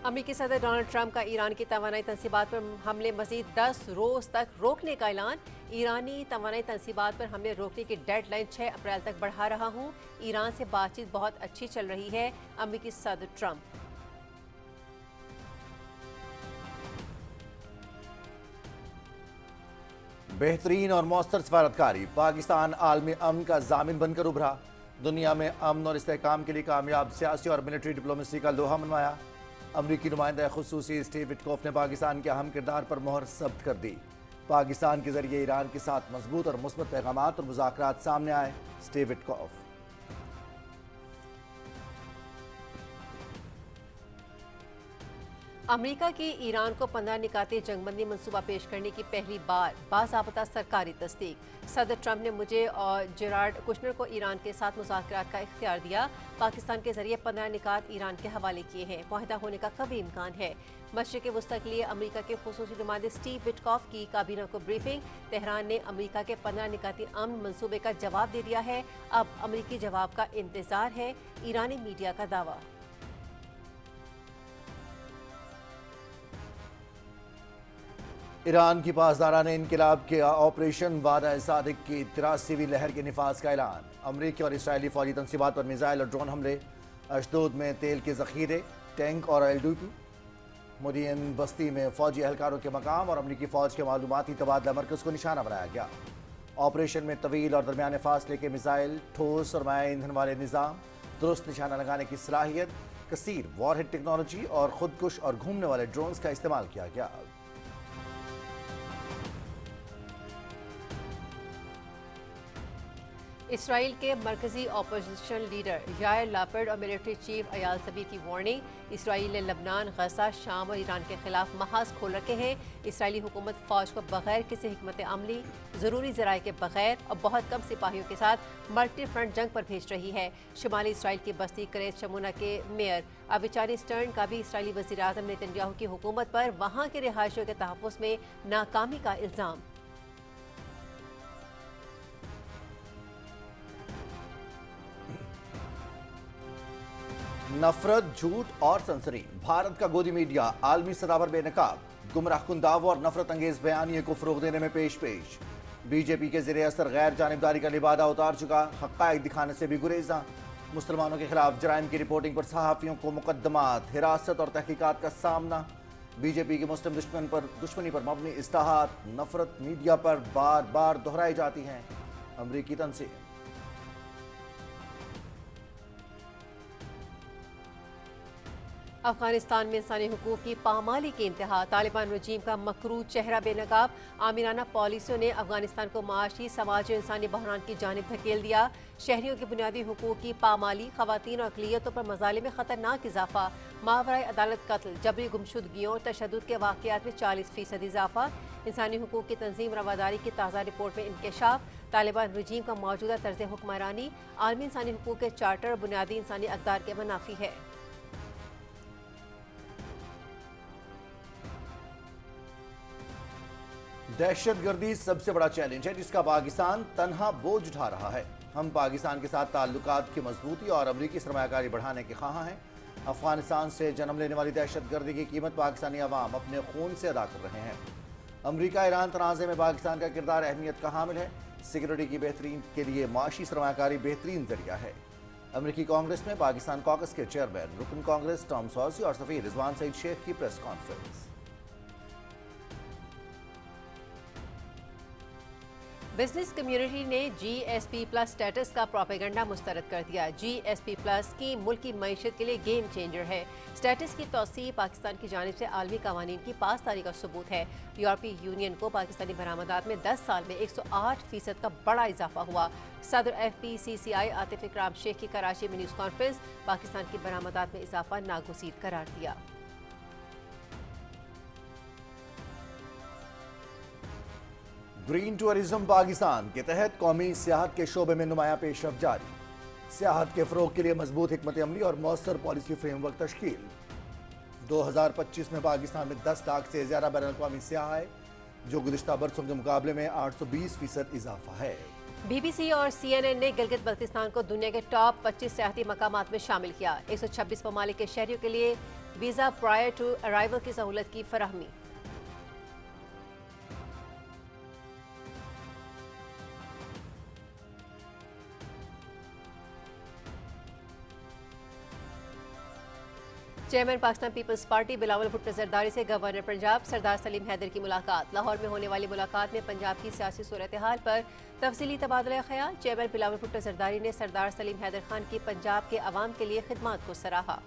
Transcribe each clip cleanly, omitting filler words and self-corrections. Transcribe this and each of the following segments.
अमेरिकी सदर Donald Trump का ईरान की तवानाई तनसीबात पर हमले मजीद 10 रोज तक रोकने का ऐलान। ईरानी तवानाई तनसीबात पर हमले रोकने की डेड लाइन 6 अप्रैल तक बढ़ा रहा हूँ। ईरान से बातचीत बहुत अच्छी चल रही है, अमेरिकी सदर ट्रंप। बेहतरीन और मौसर सफारतकारी, पाकिस्तान आलमी अमन का जामिन बनकर उभरा। दुनिया में अमन और इस्तेहकाम के लिए कामयाब सियासी और मिलिट्री डिप्लोमेसी का लोहा मनवाया। अमरीकी नुमाइंदा खुसूसी स्टीव विटकॉफ ने पाकिस्तान के अहम किरदार पर मोहर जब्त कर दी। पाकिस्तान के जरिए ईरान के साथ मजबूत और मुस्बत पैगामात और मुज़ाकरात सामने आए। स्टीव विटकॉफ अमेरिका की ईरान को 15 निकाती जंगबंदी मंसूबा पेश करने की पहली बार बाज़ाब्ता सरकारी तस्दीक। सदर ट्रंप ने मुझे और जेरार्ड कुशनर को ईरान के साथ मुज़ाकरात का इख्तियार दिया। पाकिस्तान के जरिए 15 निकात ईरान के हवाले किए हैं। मुआहदा होने का कभी इम्कान है। मशरिक़ वस्ती के लिए अमेरिका के खुसूसी नुमाइंदे स्टीव विटकॉफ की काबीना को ब्रीफिंग। तेहरान ने अमेरिका के 15 निकाती अमन मंसूबे का जवाब दे दिया है। अब अमेरिकी जवाब का इंतजार है, ईरानी मीडिया का दावा। ईरान की पासदाराना इनकलाब के ऑपरेशन वादा सादिक की 83वीं लहर के निफाज का ऐलान। अमरीकी और इसराइली फौजी तनसीबात पर मिसाइल और ड्रोन हमले। अशदोद में तेल के जखीरे, टैंक और LDP। मुरियन बस्ती में फौजी एहलकारों के मकाम और अमरीकी फौज के मालूमाती तबादला मरकज को निशाना बनाया गया। ऑपरेशन में तवील और दरमियाने फासले के मिसाइल, ठोस और माया ईंधन वाले निज़ाम, दुरुस्त निशाना लगाने की सलाहियत, कसीर वॉरहेड टेक्नोलॉजी और खुदकुश और घूमने वाले ड्रोन्स का इस्तेमाल किया गया। इसराइल के मरकजी अपोजिशन लीडर यायर लापिड और मिलिट्री चीफ अयाल सबीर की वार्निंग। इसराइल ने लबनान, गजा, शाम और ईरान के खिलाफ महाज खोल रखे हैं। इसराइली हुकूमत फौज को बगैर किसी हिकमत अमली, ज़रूरी ज़राए के बगैर और बहुत कम सिपाहियों के साथ मल्टी फ्रंट जंग पर भेज रही है। शुमाली इसराइल की बस्ती करेत शमूना के मेयर अविचानी स्टर्न का भी इसराइली वज़ीर आज़म नेतन्याहू की हुकूमत पर वहाँ के रिहायशियों के तहफ़्फ़ुज़ में नाकामी का इल्ज़ाम। नफरत, झूठ और सनसनी, भारत का गोदी मीडिया आलमी सतह पर बेनकाब, गुमराहकुन दावों और नफरत अंगेज बयानिए को फरोग देने में पेश बीजेपी के ज़रिए असर गैर जानिबदारी का लिबादा उतार चुका, हक़ाइक़ दिखाने से भी गुरेज़ा। मुसलमानों के खिलाफ जराइम की रिपोर्टिंग पर सहाफ़ियों को मुकदमात, हिरासत और तहकीकात का सामना। बीजेपी की मुस्लिम दुश्मनी पर मबनी इस्ताहात नफरत मीडिया पर बार बार दोहराई जाती हैं। अमरीकी तंजीम अफगानिस्तान में इंसानी हुकूक की पामाली की इंतहा, तालिबान रजीम का मकरू चेहरा बेनकाब। आमिराना पॉलिसियों ने अफगानिस्तान को माशी, समाजी और इंसानी बहरान की जानिब धकेल दिया। शहरियों के बुनियादी हुकूक की पामाली, खवातीन और अक़लियतों पर मज़ालिम में ख़तरनाक इजाफा। मावराए अदालत कत्ल, जबरी गुमशुदगियों और तशद्दुद के वाक़यात में 40% इजाफा। इंसानी हुकूक की तंजीम रवादारी की ताज़ा रिपोर्ट में इंकशाफ। तालिबान रजीम का मौजूदा तर्ज हुक्मरानी आलमी इंसानी हुकूक के चार्टर और बुनियादी इंसानी अक़दार के मुनाफी है। दहशतगर्दी सबसे बड़ा चैलेंज है जिसका पाकिस्तान तन्हा बोझ उठा रहा है। हम पाकिस्तान के साथ ताल्लुकात की मजबूती और अमरीकी सरमायाकारी बढ़ाने के ख्वाह हैं। अफगानिस्तान से जन्म लेने वाली दहशतगर्दी की कीमत पाकिस्तानी अवाम अपने खून से अदा कर रहे हैं। अमरीका ईरान तनाज़े में पाकिस्तान का किरदार अहमियत का हामिल है। सिक्योरिटी की बेहतरीन के लिए माशी सरमायाकारी बेहतरीन जरिया है। अमरीकी कांग्रेस में पाकिस्तान कॉकस के चेयरमैन रुकन कांग्रेस टॉम सॉसी और सफ़ीर रिजवान सईद शेख की प्रेस कॉन्फ्रेंस। बिजनेस कम्युनिटी ने GSP+ स्टेटस का प्रोपेगेंडा मुस्तरद कर दिया। GSP+ स्कीम मुल्क की मईशत के लिए गेम चेंजर है। स्टेटस की तौसीह पाकिस्तान की जानिब से आलमी कवानीन की पासदारी का सबूत है। यूरोपीय यूनियन को पाकिस्तानी बरामदात में 10 साल में 108% का बड़ा इजाफा हुआ। सदर FPCCI आतिफ इकराम शेख की कराची में न्यूज़ कॉन्फ्रेंस, पाकिस्तान की बरामदात में इजाफा नागुज़ीर करार दिया। ग्रीन टूरिज्म पाकिस्तान के तहत कौमी सियाहत के शोबे में नुमाया पेशरफ जारी। सियाहत के फ़रोग के लिए मजबूत हिकमत अमली और मौसर पॉलिसी फ्रेमवर्क तश्कील। 2025 में पाकिस्तान में 10 लाख से ज़्यादा बैनुल अक़वामी सियाह आए, जो गुज़िश्ता बरसों के मुकाबले में 820% इजाफा है। BBC और CNN ने गिलगित बल्तिस्तान को दुनिया के टॉप 25 सियाहती मकामात में शामिल किया। 126 ममालिक के शहरियों के लिए वीज़ा प्रायर टू अराइवल की सहूलत की फराहमी। चेयरमैन पाकिस्तान पीपल्स पार्टी बिलावल भुट्टो जरदारी से गवर्नर पंजाब सरदार सलीम हैदर की मुलाकात। लाहौर में होने वाली मुलाकात में पंजाब की सियासी सूरत हाल पर तफसीली तबादला ख्याल। चेयरमैन बिलावल भुट्टो जरदारी ने सरदार सलीम हैदर खान की पंजाब के अवाम के लिए खिदमात को सराहा।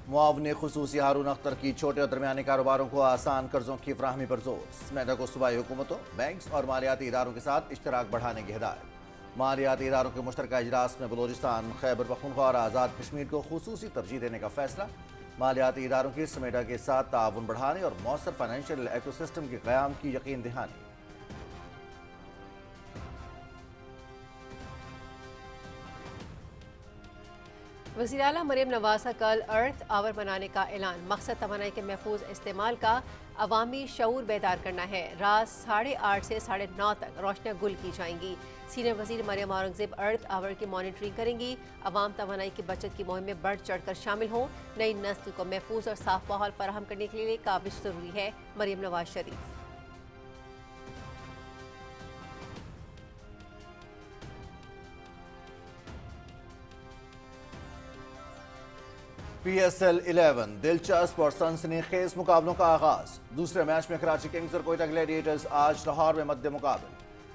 मुआवने खुसूसी हारून अख्तर की छोटे और दरमियाने कारोबारों को आसान कर्जों की फराहमी पर जोर। स्मेटा को सूबाई हुकूमतों, बैंक्स और मालियाती इदारों के साथ इश्तराक बढ़ाने की हिदायत। मालियाती इदारों के मुश्तरका इजलास में बलोचिस्तान, खैबर पख्तूनख्वा और आज़ाद कश्मीर को खुसूसी तरजीह देने का फैसला। मालियाती इदारों की स्मेटा के साथ ताउन बढ़ाने और मौसर फाइनेंशियल इकोसिस्टम के क़याम की यकीन दहानी। वज़ीर आला मरीम नवाज का कल अर्थ आवर मनाने का ऐलान। मकसद तवानाई के महफूज इस्तेमाल का अवामी शऊर बेदार करना है। रात 8:30 से 9:30 तक रोशनियाँ गुल की जाएंगी। सीनियर वज़ीर मरियम औरंगज़ेब अर्थ आवर की मॉनिटरिंग करेंगी। अवाम तवानाई की बचत की मुहिम में बढ़ चढ़ कर शामिल हों। नई नस्ल को महफूज और साफ माहौल फराहम करने के लिए काविश ज़रूरी है। मरियम नवाज शरीफ। PSL 11 दिलचस्प और सनसनीखेज मुकाबलों का आगाज। दूसरे मैच में कराची किंग्स और कोयटा ग्लैडिएटर्स आज लाहौर में मद्दे मुकाबल।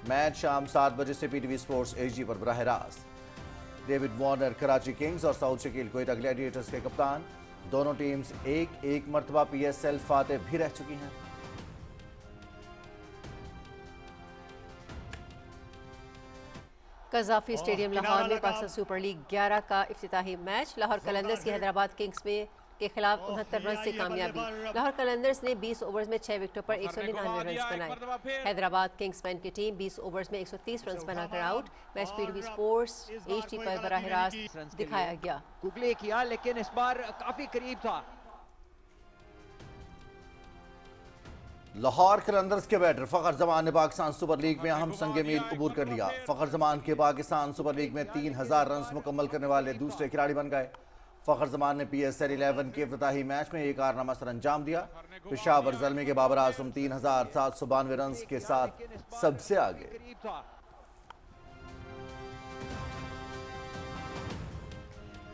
मैच शाम 7 बजे से PTV स्पोर्ट्स HD पर बराह रास्त। डेविड वार्नर कराची किंग्स और साउथ शकील कोयटा ग्लैडिएटर्स के कप्तान। दोनों टीम्स एक मरतबा PSL फातेह भी रह चुकी हैं। कज़ाफी स्टेडियम लाहौर में पाकिस्तान सुपर लीग 11 का इफ्तिताही मैच। लाहौर कलंदर्स की हैदराबाद किंग्स में के खिलाफ 69 रन से कामयाबी। लाहौर कलंदर्स ने 20 ओवर्स में 6 विकेटों पर 199 रन बनाए। हैदराबाद किंग्समैन की टीम 20 ओवर्स में 130 रन बनाकर out. Match PTV sports HD पर बराह रास्त दिखाया गया। गुगली किया लेकिन इस बार काफी करीब था। लाहौर कलंदर्स के बैटर फखर जमान ने पाकिस्तान सुपर लीग में अहम संग मील अबूर कर लिया। फखर जमान के पाकिस्तान सुपर लीग में 3000 रन मुकम्मल करने वाले दूसरे खिलाड़ी बन गए। फखर जमान ने PSL 11 के इफ्तिताही मैच में एक कारनामा सर अंजाम दिया। पेशावर ज़ल्मी के बाबर आजम 3792 रन के साथ सबसे आगे।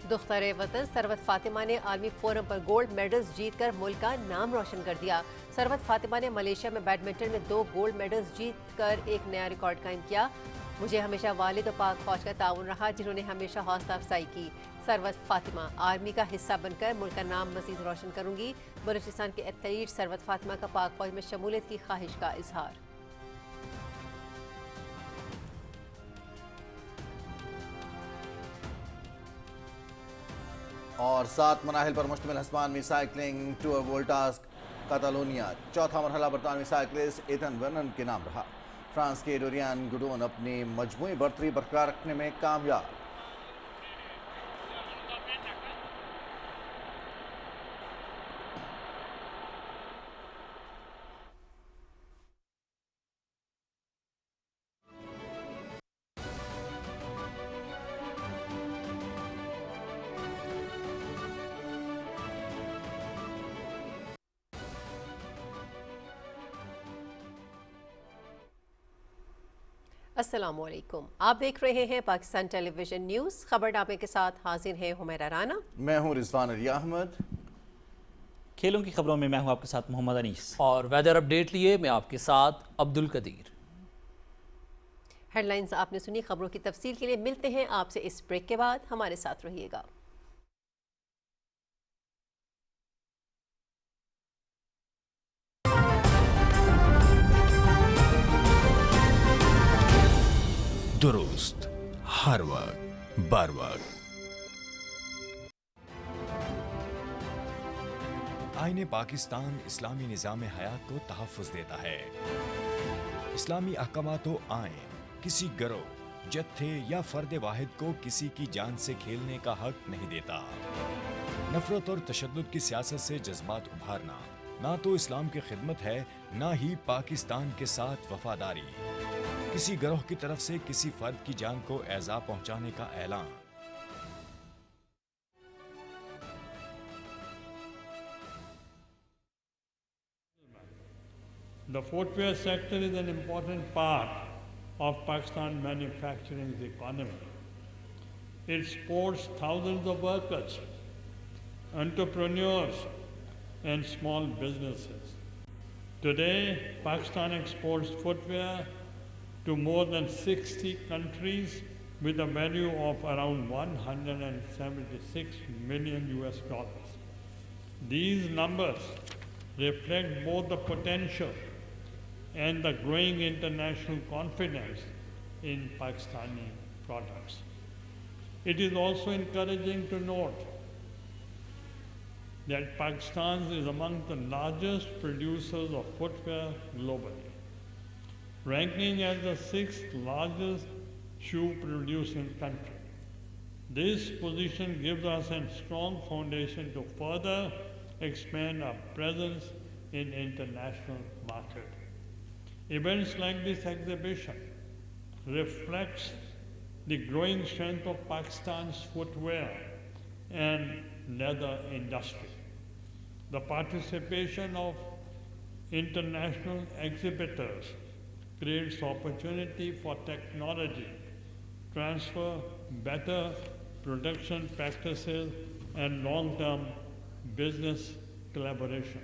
दुख्तारे वतन सरवत फातिमा ने आलमी फोरम पर गोल्ड मेडल्स जीतकर मुल्क का नाम रोशन कर दिया। सरवत फातिमा ने मलेशिया में बैडमिंटन में 2 गोल्ड मेडल्स जीतकर एक नया रिकॉर्ड कायम किया। मुझे हमेशा वालिद और पाक फौज का ताउन रहा, जिन्होंने हमेशा हौसला अफजाई की। सरवत फातिमा आर्मी का हिस्सा बनकर मुल्क का नाम मजीद रोशन करूंगी। बलूचिस्तान के एथलीट सरवत फातिमा का पाक फौज में शमूलियत की ख्वाहिश का इजहार। और 7 मराहिल पर मुश्तमिल हस्बानवी साइकिलिंग टूर वोल्टास कातालोनिया चौथा मरहला बरतानवी साइकिलिस्ट एथन वर्नन के नाम रहा। फ्रांस के डोरियान गुडोन अपनी मजमूई बर्तरी बरकरार रखने में कामयाब। अस्सलामुअलैकुम, आप देख रहे हैं पाकिस्तान टेलीविजन न्यूज़। खबरनामे के साथ हाजिर है हुमैरा राना। मैं हूं रिजवान अली अहमद। खेलों की खबरों में मैं हूं आपके साथ मोहम्मद अनीस। और वेदर अपडेट लिए मैं आपके साथ अब्दुल कदीर। हेडलाइंस आपने सुनी, खबरों की तफसील के लिए मिलते हैं आपसे इस ब्रेक के बाद। हमारे साथ रहिएगा। दुरुस्त हर वक्त बर वक्त। आईने पाकिस्तान इस्लामी निज़ाम हयात को तहफ़्फ़ुज़ देता है। इस्लामी अहकामात आइन किसी गिरोह, जत्थे या फर्द वाहिद को किसी की जान से खेलने का हक नहीं देता। नफरत और तशद्दुद की सियासत से जज्बात उभारना ना तो इस्लाम की खिदमत है, ना ही पाकिस्तान के साथ वफादारी। किसी गिरोह की तरफ से किसी फर्द की जान को एजा पहुंचाने का ऐलान। The footwear sector is an important part of Pakistan manufacturing economy. It supports thousands of workers, entrepreneurs, and small businesses. Today, Pakistan exports footwear to more than 60 countries with a value of around 176 million US dollars. These numbers reflect both the potential and the growing international confidence in Pakistani products. It is also encouraging to note that Pakistan is among the largest producers of footwear globally, ranking as the 6th largest shoe producing country. This position gives us a strong foundation to further expand our presence in international market. Events like this exhibition reflects the growing strength of Pakistan's footwear and leather industry. The participation of international exhibitors creates opportunity for technology transfer, better production practices, and long-term business collaboration.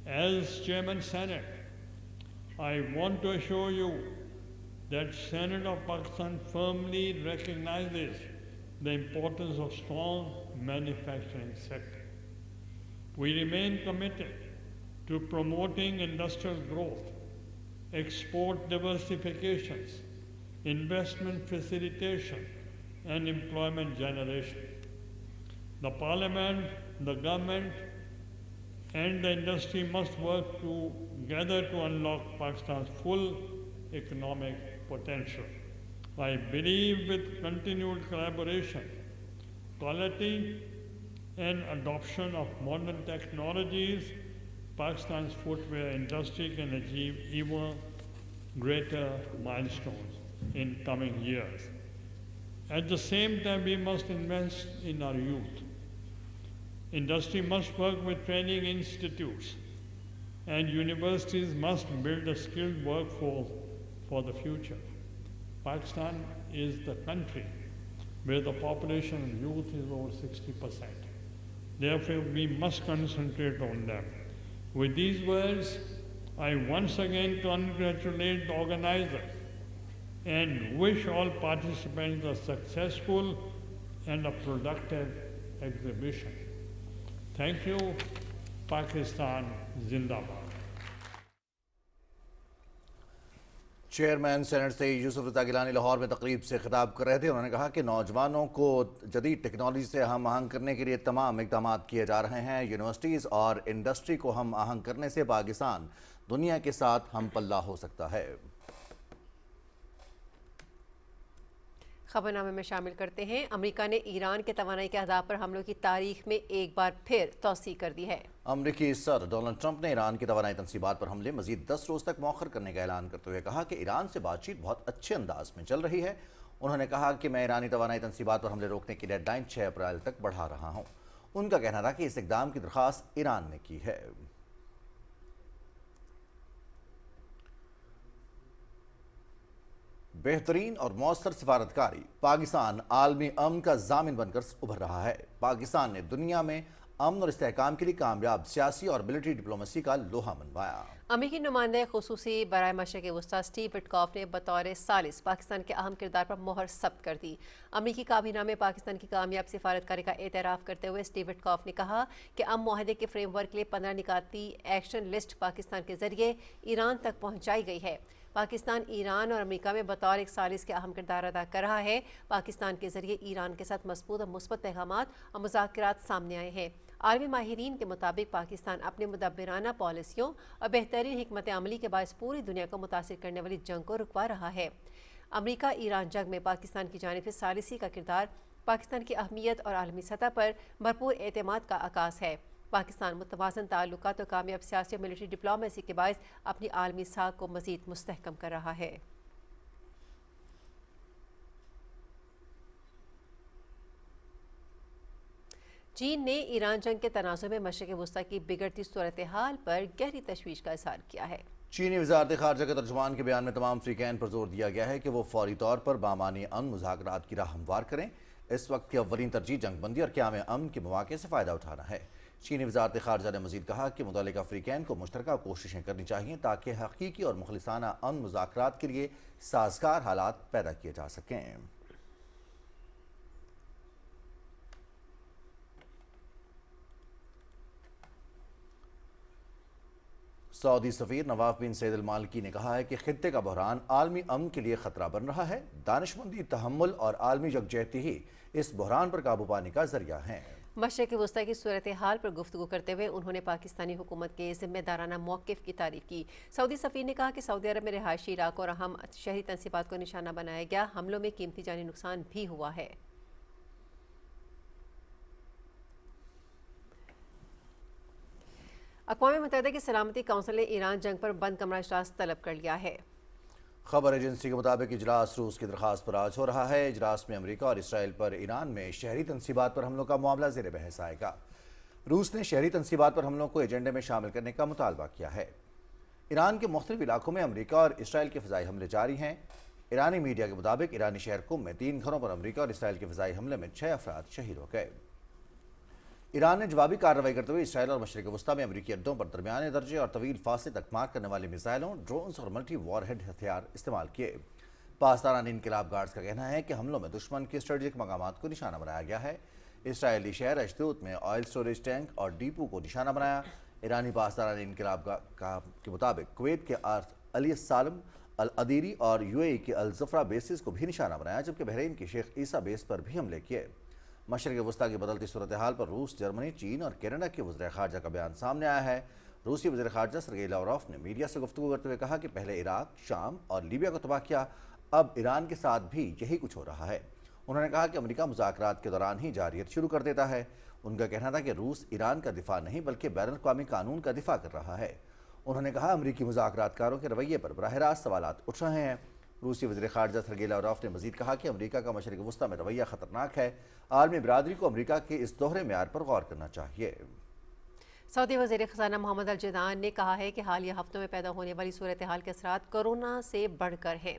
As Chairman Senate, I want to assure you that Senate of Pakistan firmly recognizes the importance of strong manufacturing sector. We remain committed to promoting industrial growth, export diversifications, investment facilitation, and employment generation. The Parliament, the government, and the industry must work together to unlock Pakistan's full economic potential. I believe with continued collaboration, quality, and adoption of modern technologies, Pakistan's footwear industry can achieve even greater milestones in coming years. At the same time, we must invest in our youth. Industry must work with training institutes, and universities must build a skilled workforce for the future. Pakistan is the country where the population of youth is over 60%. Therefore, we must concentrate on them. With these words, I once again congratulate the organizers and wish all participants a successful and a productive exhibition. Thank you. Pakistan Zindabad. Chairman senate से यूसुफ रज़ा गिलानी लाहौर में तकरीब से खिताब कर रहे थे। उन्होंने कहा कि नौजवानों को जदीद टेक्नोलॉजी से हम आहंग करने के लिए तमाम इक़दाम किए जा रहे हैं। यूनिवर्सिटीज़ और इंडस्ट्री को हम आहंग करने से पाकिस्तान दुनिया के साथ हम पल्ला हो सकता है। खबरनामे में शामिल करते हैं, अमेरिका ने ईरान के तवानाई के अहदाफ पर हमलों की तारीख में एक बार फिर तौसीह कर दी है। अमेरिकी सदर डोनाल्ड ट्रंप ने ईरान की तवानाई तनसीबात पर हमले मजीद 10 रोज़ तक मौखर करने का ऐलान करते हुए कहा कि ईरान से बातचीत बहुत अच्छे अंदाज में चल रही है। उन्होंने कहा कि मैं ईरानी तवानाई तनसीबात पर हमले रोकने की डेडलाइन 6 अप्रैल तक बढ़ा रहा हूँ। उनका कहना था कि इस इक़दाम की दरख्वास्त ईरान ने की है। बेहतरीन और मौसर सिफारतकारी, पाकिस्तान आलमी अमन का जामिन बनकर उभर रहा है। पाकिस्तान ने दुनिया में अमन और इस्तेहकाम के लिए कामयाब सियासी और मिलिट्री डिप्लोमेसी का लोहा मनवाया। अमेरिकी नुमाइंदे खुसूसी बराए मशरिक़ वस्ता स्टीव विटकॉफ ने बतौर सालिस पाकिस्तान के अहम किरदार पर मोहर सब्त कर दी। अमेरिकी काबीना में पाकिस्तान की कामयाब सिफारतकारी का एतराफ़ करते हुए स्टीव विटकॉफ ने कहा कि अमन मुआहदे के फ्रेमवर्क के लिए 15 निकाती एक्शन लिस्ट पाकिस्तान के जरिए ईरान तक पहुँचाई गई है। पाकिस्तान ईरान और अमेरिका में बतौर एक सालिस के अहम किरदार अदा कर रहा है। पाकिस्तान के जरिए ईरान के साथ मजबूत और मुस्बत पैगामात और मुज़ाकरात सामने आए हैं। आलमी माहिरीन के मुताबिक पाकिस्तान अपने मुदब्बिराना पॉलिसियों और बेहतरीन हिकमत अमली के बायस पूरी दुनिया को मुतासिर करने वाली जंग को रुकवा रहा है। अमेरिका ईरान जंग में पाकिस्तान की जानिब से सालिसी का किरदार पाकिस्तान की अहमियत और आलमी सतह पर भरपूर एतमाद का आकाश है। पाकिस्तान मुतवाज़न ताल्लुकात और कामयाब सियासी और मिलिट्री डिप्लोमेसी के बायस अपनी आलमी साख को मज़ीद मुस्तहकम कर रहा है। چین نے ایران جنگ کے تنازع میں مشرق وسطی کی بگڑتی صورتحال پر گہری تشویش کا اظہار کیا ہے۔ چینی وزارت خارجہ کے ترجمان کے بیان میں تمام فریقین پر زور دیا گیا ہے کہ وہ فوری طور پر بامعنی امن مذاکرات کی راہ ہموار کریں۔ اس وقت کی اولین ترجیح جنگ بندی اور قیام امن کے مواقع سے فائدہ اٹھانا ہے۔ چینی وزارت خارجہ نے مزید کہا کہ متعلقہ فریقین کو مشترکہ کوششیں کرنی چاہیے تاکہ حقیقی اور مخلصانہ امن مذاکرات کے لیے سازگار حالات پیدا کیے جا سکیں۔ سعودی سفیر نواف بن سعید المالکی نے کہا ہے کہ خطے کا بحران عالمی امن کے لیے خطرہ بن رہا ہے۔ دانشمندی، تحمل اور عالمی یکجہتی ہی اس بحران پر قابو پانے کا ذریعہ ہیں۔ مشرق وسطی کی صورتحال پر گفتگو کرتے ہوئے انہوں نے پاکستانی حکومت کے ذمہ دارانہ موقف کی تعریف کی۔ سعودی سفیر نے کہا کہ سعودی عرب میں رہائشی علاقوں اور اہم شہری تنصیبات کو نشانہ بنایا گیا حملوں میں قیمتی جانی نقصان بھی ہوا ہے۔ اقوام متحدہ کی سلامتی کونسل نے ایران جنگ پر بند کمرہ اجلاس طلب کر لیا ہے۔ خبر ایجنسی کے مطابق اجلاس روس کی درخواست پر آج ہو رہا ہے۔ اجلاس میں امریکہ اور اسرائیل پر ایران میں شہری تنصیبات پر حملوں کا معاملہ زیر بحث آئے گا۔ روس نے شہری تنصیبات پر حملوں کو ایجنڈے میں شامل کرنے کا مطالبہ کیا ہے۔ ایران کے مختلف علاقوں میں امریکہ اور اسرائیل کے فضائی حملے جاری ہیں۔ ایرانی میڈیا کے مطابق ایرانی شہر قم میں 3 گھروں پر امریکہ اور اسرائیل کے فضائی حملے میں 6 افراد شہید ہو گئے۔ ایران نے جوابی کارروائی کرتے ہوئے اسرائیل اور مشرق وسطی میں امریکی اڈوں پر درمیانے درجے اور طویل فاصلے تک مار کرنے والے میزائلوں، ڈرونز اور ملٹی وار ہیڈ ہتھیار استعمال کیے۔ پاسداران انقلاب گارڈز کا کہنا ہے کہ حملوں میں دشمن کے اسٹریٹجک مقامات کو نشانہ بنایا گیا ہے۔ اسرائیلی شہر اشدود میں آئل سٹوریج ٹینک اور ڈیپو کو نشانہ بنایا۔ ایرانی پاسداران انقلاب کے مطابق کویت کے علی السالم، العدیری اور UAE کے الزفرہ بیسز کو بھی نشانہ بنایا، جبکہ بحرین کی شیخ عیسیٰ بیس پر بھی حملے کیے۔ مشرق وسطی کی بدلتی صورتحال پر روس، جرمنی، چین اور کینیڈا کے وزراء خارجہ کا بیان سامنے آیا ہے۔ روسی وزیر خارجہ سرگئی لاوروف نے میڈیا سے گفتگو کرتے ہوئے کہا کہ پہلے عراق، شام اور لیبیا کو تباہ کیا، اب ایران کے ساتھ بھی یہی کچھ ہو رہا ہے۔ انہوں نے کہا کہ امریکہ مذاکرات کے دوران ہی جارحیت شروع کر دیتا ہے۔ ان کا کہنا تھا کہ روس ایران کا دفاع نہیں بلکہ بین الاقوامی قانون کا دفاع کر رہا ہے۔ انہوں نے کہا امریکی مذاکرات کاروں کے رویے پر براہ راست سوالات اٹھ رہے ہیں۔ روسی وزیر خارجہ سرگئی لاوروف نے مزید کہا کہ امریکہ کا مشرق وسطی میں رویہ خطرناک ہے۔ عالمی برادری کو امریکہ کے اس دوہرے معیار پر غور کرنا چاہیے۔ سعودی وزیر خزانہ محمد الجدان نے کہا ہے کہ حالیہ ہفتوں میں پیدا ہونے والی صورتحال کے اثرات کورونا سے بڑھ کر ہیں۔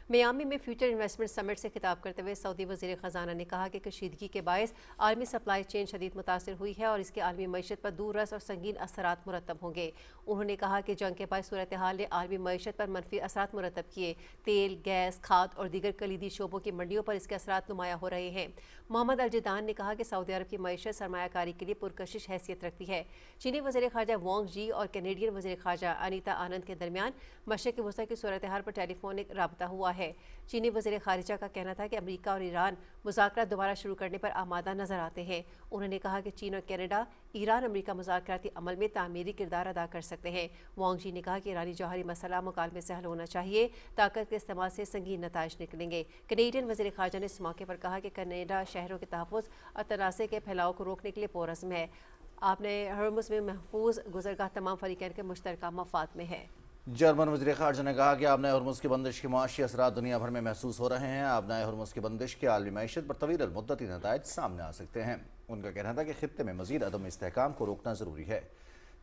میامی میں فیوچر انویسٹمنٹ سمٹ سے خطاب کرتے ہوئے سعودی وزیر خزانہ نے کہا کہ کشیدگی کے باعث عالمی سپلائی چین شدید متاثر ہوئی ہے اور اس کے عالمی معیشت پر دور رس اور سنگین اثرات مرتب ہوں گے۔ انہوں نے کہا کہ جنگ کے باعث صورتحال نے عالمی معیشت پر منفی اثرات مرتب کیے۔ تیل، گیس، کھاد اور دیگر کلیدی شعبوں کی منڈیوں پر اس کے اثرات نمایاں ہو رہے ہیں۔ محمد الجدان نے کہا کہ سعودی عرب کی معیشت سرمایہ کاری کے لیے پرکشش حیثیت رکھتی ہے۔ چینی وزیر خارجہ وانگ جی اور کینیڈین وزیر خارجہ انیتا آنند کے درمیان مشرق وسطی کی صورتحال پر ٹیلی فونک رابطہ ہوا ہے۔ چینی وزیر خارجہ کا کہنا تھا کہ امریکہ اور ایران مذاکرات دوبارہ شروع کرنے پر آمادہ نظر آتے ہیں۔ انہوں نے کہا کہ چین اور کینیڈا ایران امریکہ مذاکراتی عمل میں تعمیری کردار ادا کر سکتے ہیں۔ وانگ جی نے کہا کہ ایرانی جوہری مسئلہ مکالمے سے حل ہونا چاہیے، طاقت کے استعمال سے سنگین نتائج نکلیں گے۔ کینیڈین وزیر خارجہ نے اس موقع پر کہا کہ کینیڈا شہروں کے تحفظ اور تنازع کے پھیلاؤ کو روکنے کے لیے پرعزم ہے۔ آپ نے ہرمز میں محفوظ گزرگاہ تمام فریقین کے مشترکہ مفاد میں ہے۔ جرمن وزیر خارجہ نے کہا کہ آبنائے ہرمز کی بندش کے معاشی اثرات دنیا بھر میں محسوس ہو رہے ہیں۔ آبنائے ہرمز کی بندش کے عالمی معیشت پر طویل المدتی نتائج سامنے آ سکتے ہیں۔ ان کا کہنا تھا کہ خطے میں مزید عدم استحکام کو روکنا ضروری ہے۔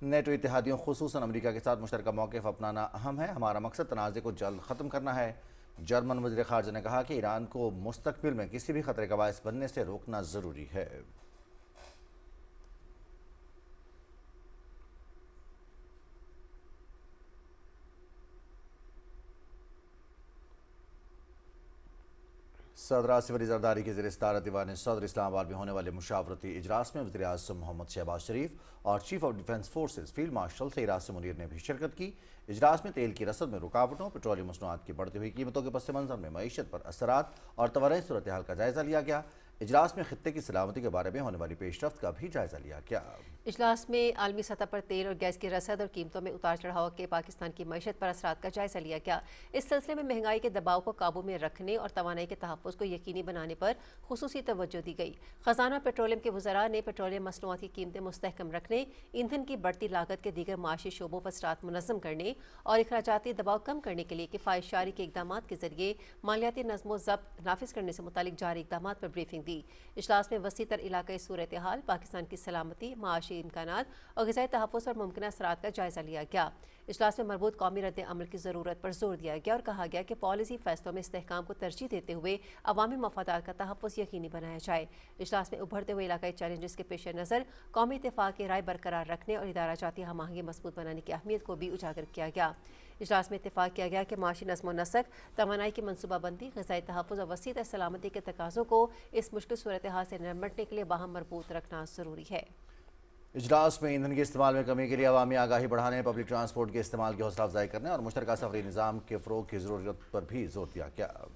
نیٹو اتحادیوں خصوصاً امریکہ کے ساتھ مشترکہ موقف اپنانا اہم ہے۔ ہمارا مقصد تنازع کو جلد ختم کرنا ہے۔ جرمن وزیر خارجہ نے کہا کہ ایران کو مستقبل میں کسی بھی خطرے کا باعث بننے سے روکنا ضروری ہے۔ صدر آصف علی زرداری کی زیر صدارت دیوان صدر اسلام آباد میں ہونے والے مشاورتی اجلاس میں وزیر اعظم محمد شہباز شریف اور chief of defence forces field marshal Syed Asim Munir نے بھی شرکت کی۔ اجلاس میں تیل کی رسد میں رکاوٹوں، پیٹرولیم مصنوعات کی بڑھتی ہوئی قیمتوں کے پس منظر میں معیشت پر اثرات اور توانائی صورتحال کا جائزہ لیا گیا۔ اجلاس میں خطے کی سلامتی کے بارے میں ہونے والی پیش رفت کا بھی جائزہ لیا گیا۔ اجلاس میں عالمی سطح پر تیل اور گیس کی رسد اور قیمتوں میں اتار چڑھاؤ کے پاکستان کی معیشت پر اثرات کا جائزہ لیا گیا۔ اس سلسلے میں مہنگائی کے دباؤ کو قابو میں رکھنے اور توانائی کے تحفظ کو یقینی بنانے پر خصوصی توجہ دی گئی۔ خزانہ پیٹرولیم کے وزراء نے پیٹرولیم مصنوعات کی قیمتیں مستحکم رکھنے، ایندھن کی بڑھتی لاگت کے دیگر معاشی شعبوں پر اثرات منظم کرنے اور اخراجاتی دباؤ کم کرنے کے لیے کفایت شعاری کے اقدامات کے ذریعے مالیاتی نظم و ضبط نافذ کرنے سے متعلق جاری اقدامات پر بریفنگ دی۔ होगी। इजलास में वसी तर इलाकाई सूरत हाल, पाकिस्तान की सलामती, माशी इम्कानात और ग़िज़ाई तहफ़्फ़ुज़ पर मुमकिन असरात का जायज़ा लिया गया। इजलास में मरबूत कौमी रद्द अमल की ज़रूरत पर जोर दिया गया और कहा गया कि पॉलिसी फैसलों में इस्तेहकाम को तरजीह देते हुए अवामी मफादात का तहफ़्फ़ुज़ यकीनी बनाया जाए। इजलास में उभरते हुए इलाकाई चैलेंजेस के पेश नज़र कौमी इत्तेफ़ाक़ की राय बरकरार रखने और इदारा जाती हम आहंगी मजबूत बनाने की अहमियत को भी उजागर किया गया। इजलास में इत्तेफ़ाक़ किया गया कि माशी नज़्म नस्क, तवानाई की मनसूबाबंदी, ग़िज़ाई तहफ़्फ़ुज़ और वसी तर सलामती के तकाज़ों को इस मुश्किल सूरत हाल से निपटने के लिए बाहम मरबूत रखना ज़रूरी है। इजलास में ईंधन के इस्तेमाल में कमी के लिए अवामी आगाही बढ़ाने, पब्लिक ट्रांसपोर्ट के इस्तेमाल की हौसला अफजाई करने और मुश्तरका सफरी निज़ाम के फ़रोग़ की ज़रूरत पर भी जोर दिया गया।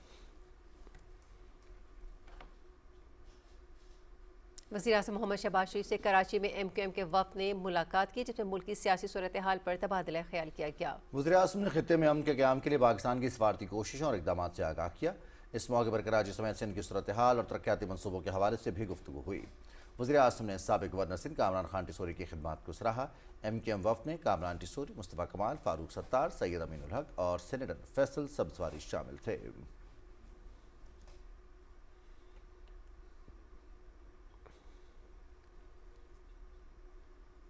वज़ीर-ए-आज़म मोहम्मद शहबाज शरीफ से कराची में MQM के वफ़द ने मुलाकात की, जिसमें मुल्क की सियासी सूरत हाल पर तबादला ख्याल किया गया। वज़ीर-ए-आज़म ने खित्ते में अमन के क़याम के लिए पाकिस्तान की सफारती कोशिशों और इक़दामात से आगाह किया। इस मौके पर कराची समेत सिंध की सूरत हाल और तरक्याती मनसूबों के हवाले से भी गुफ्तगू हुई। वज़ीर-ए-आज़म ने साबिक़ गवर्नर सिंध कामरान खान टिसोरी की खिदमात को सराहा। MQM वफ़द में कामरान टिसोरी, मुस्तफ़ा कमाल, फारूक सत्तार, सैयद अमीनुल हक और सेनेटर फैसल सब्ज़वारी शामिल थे।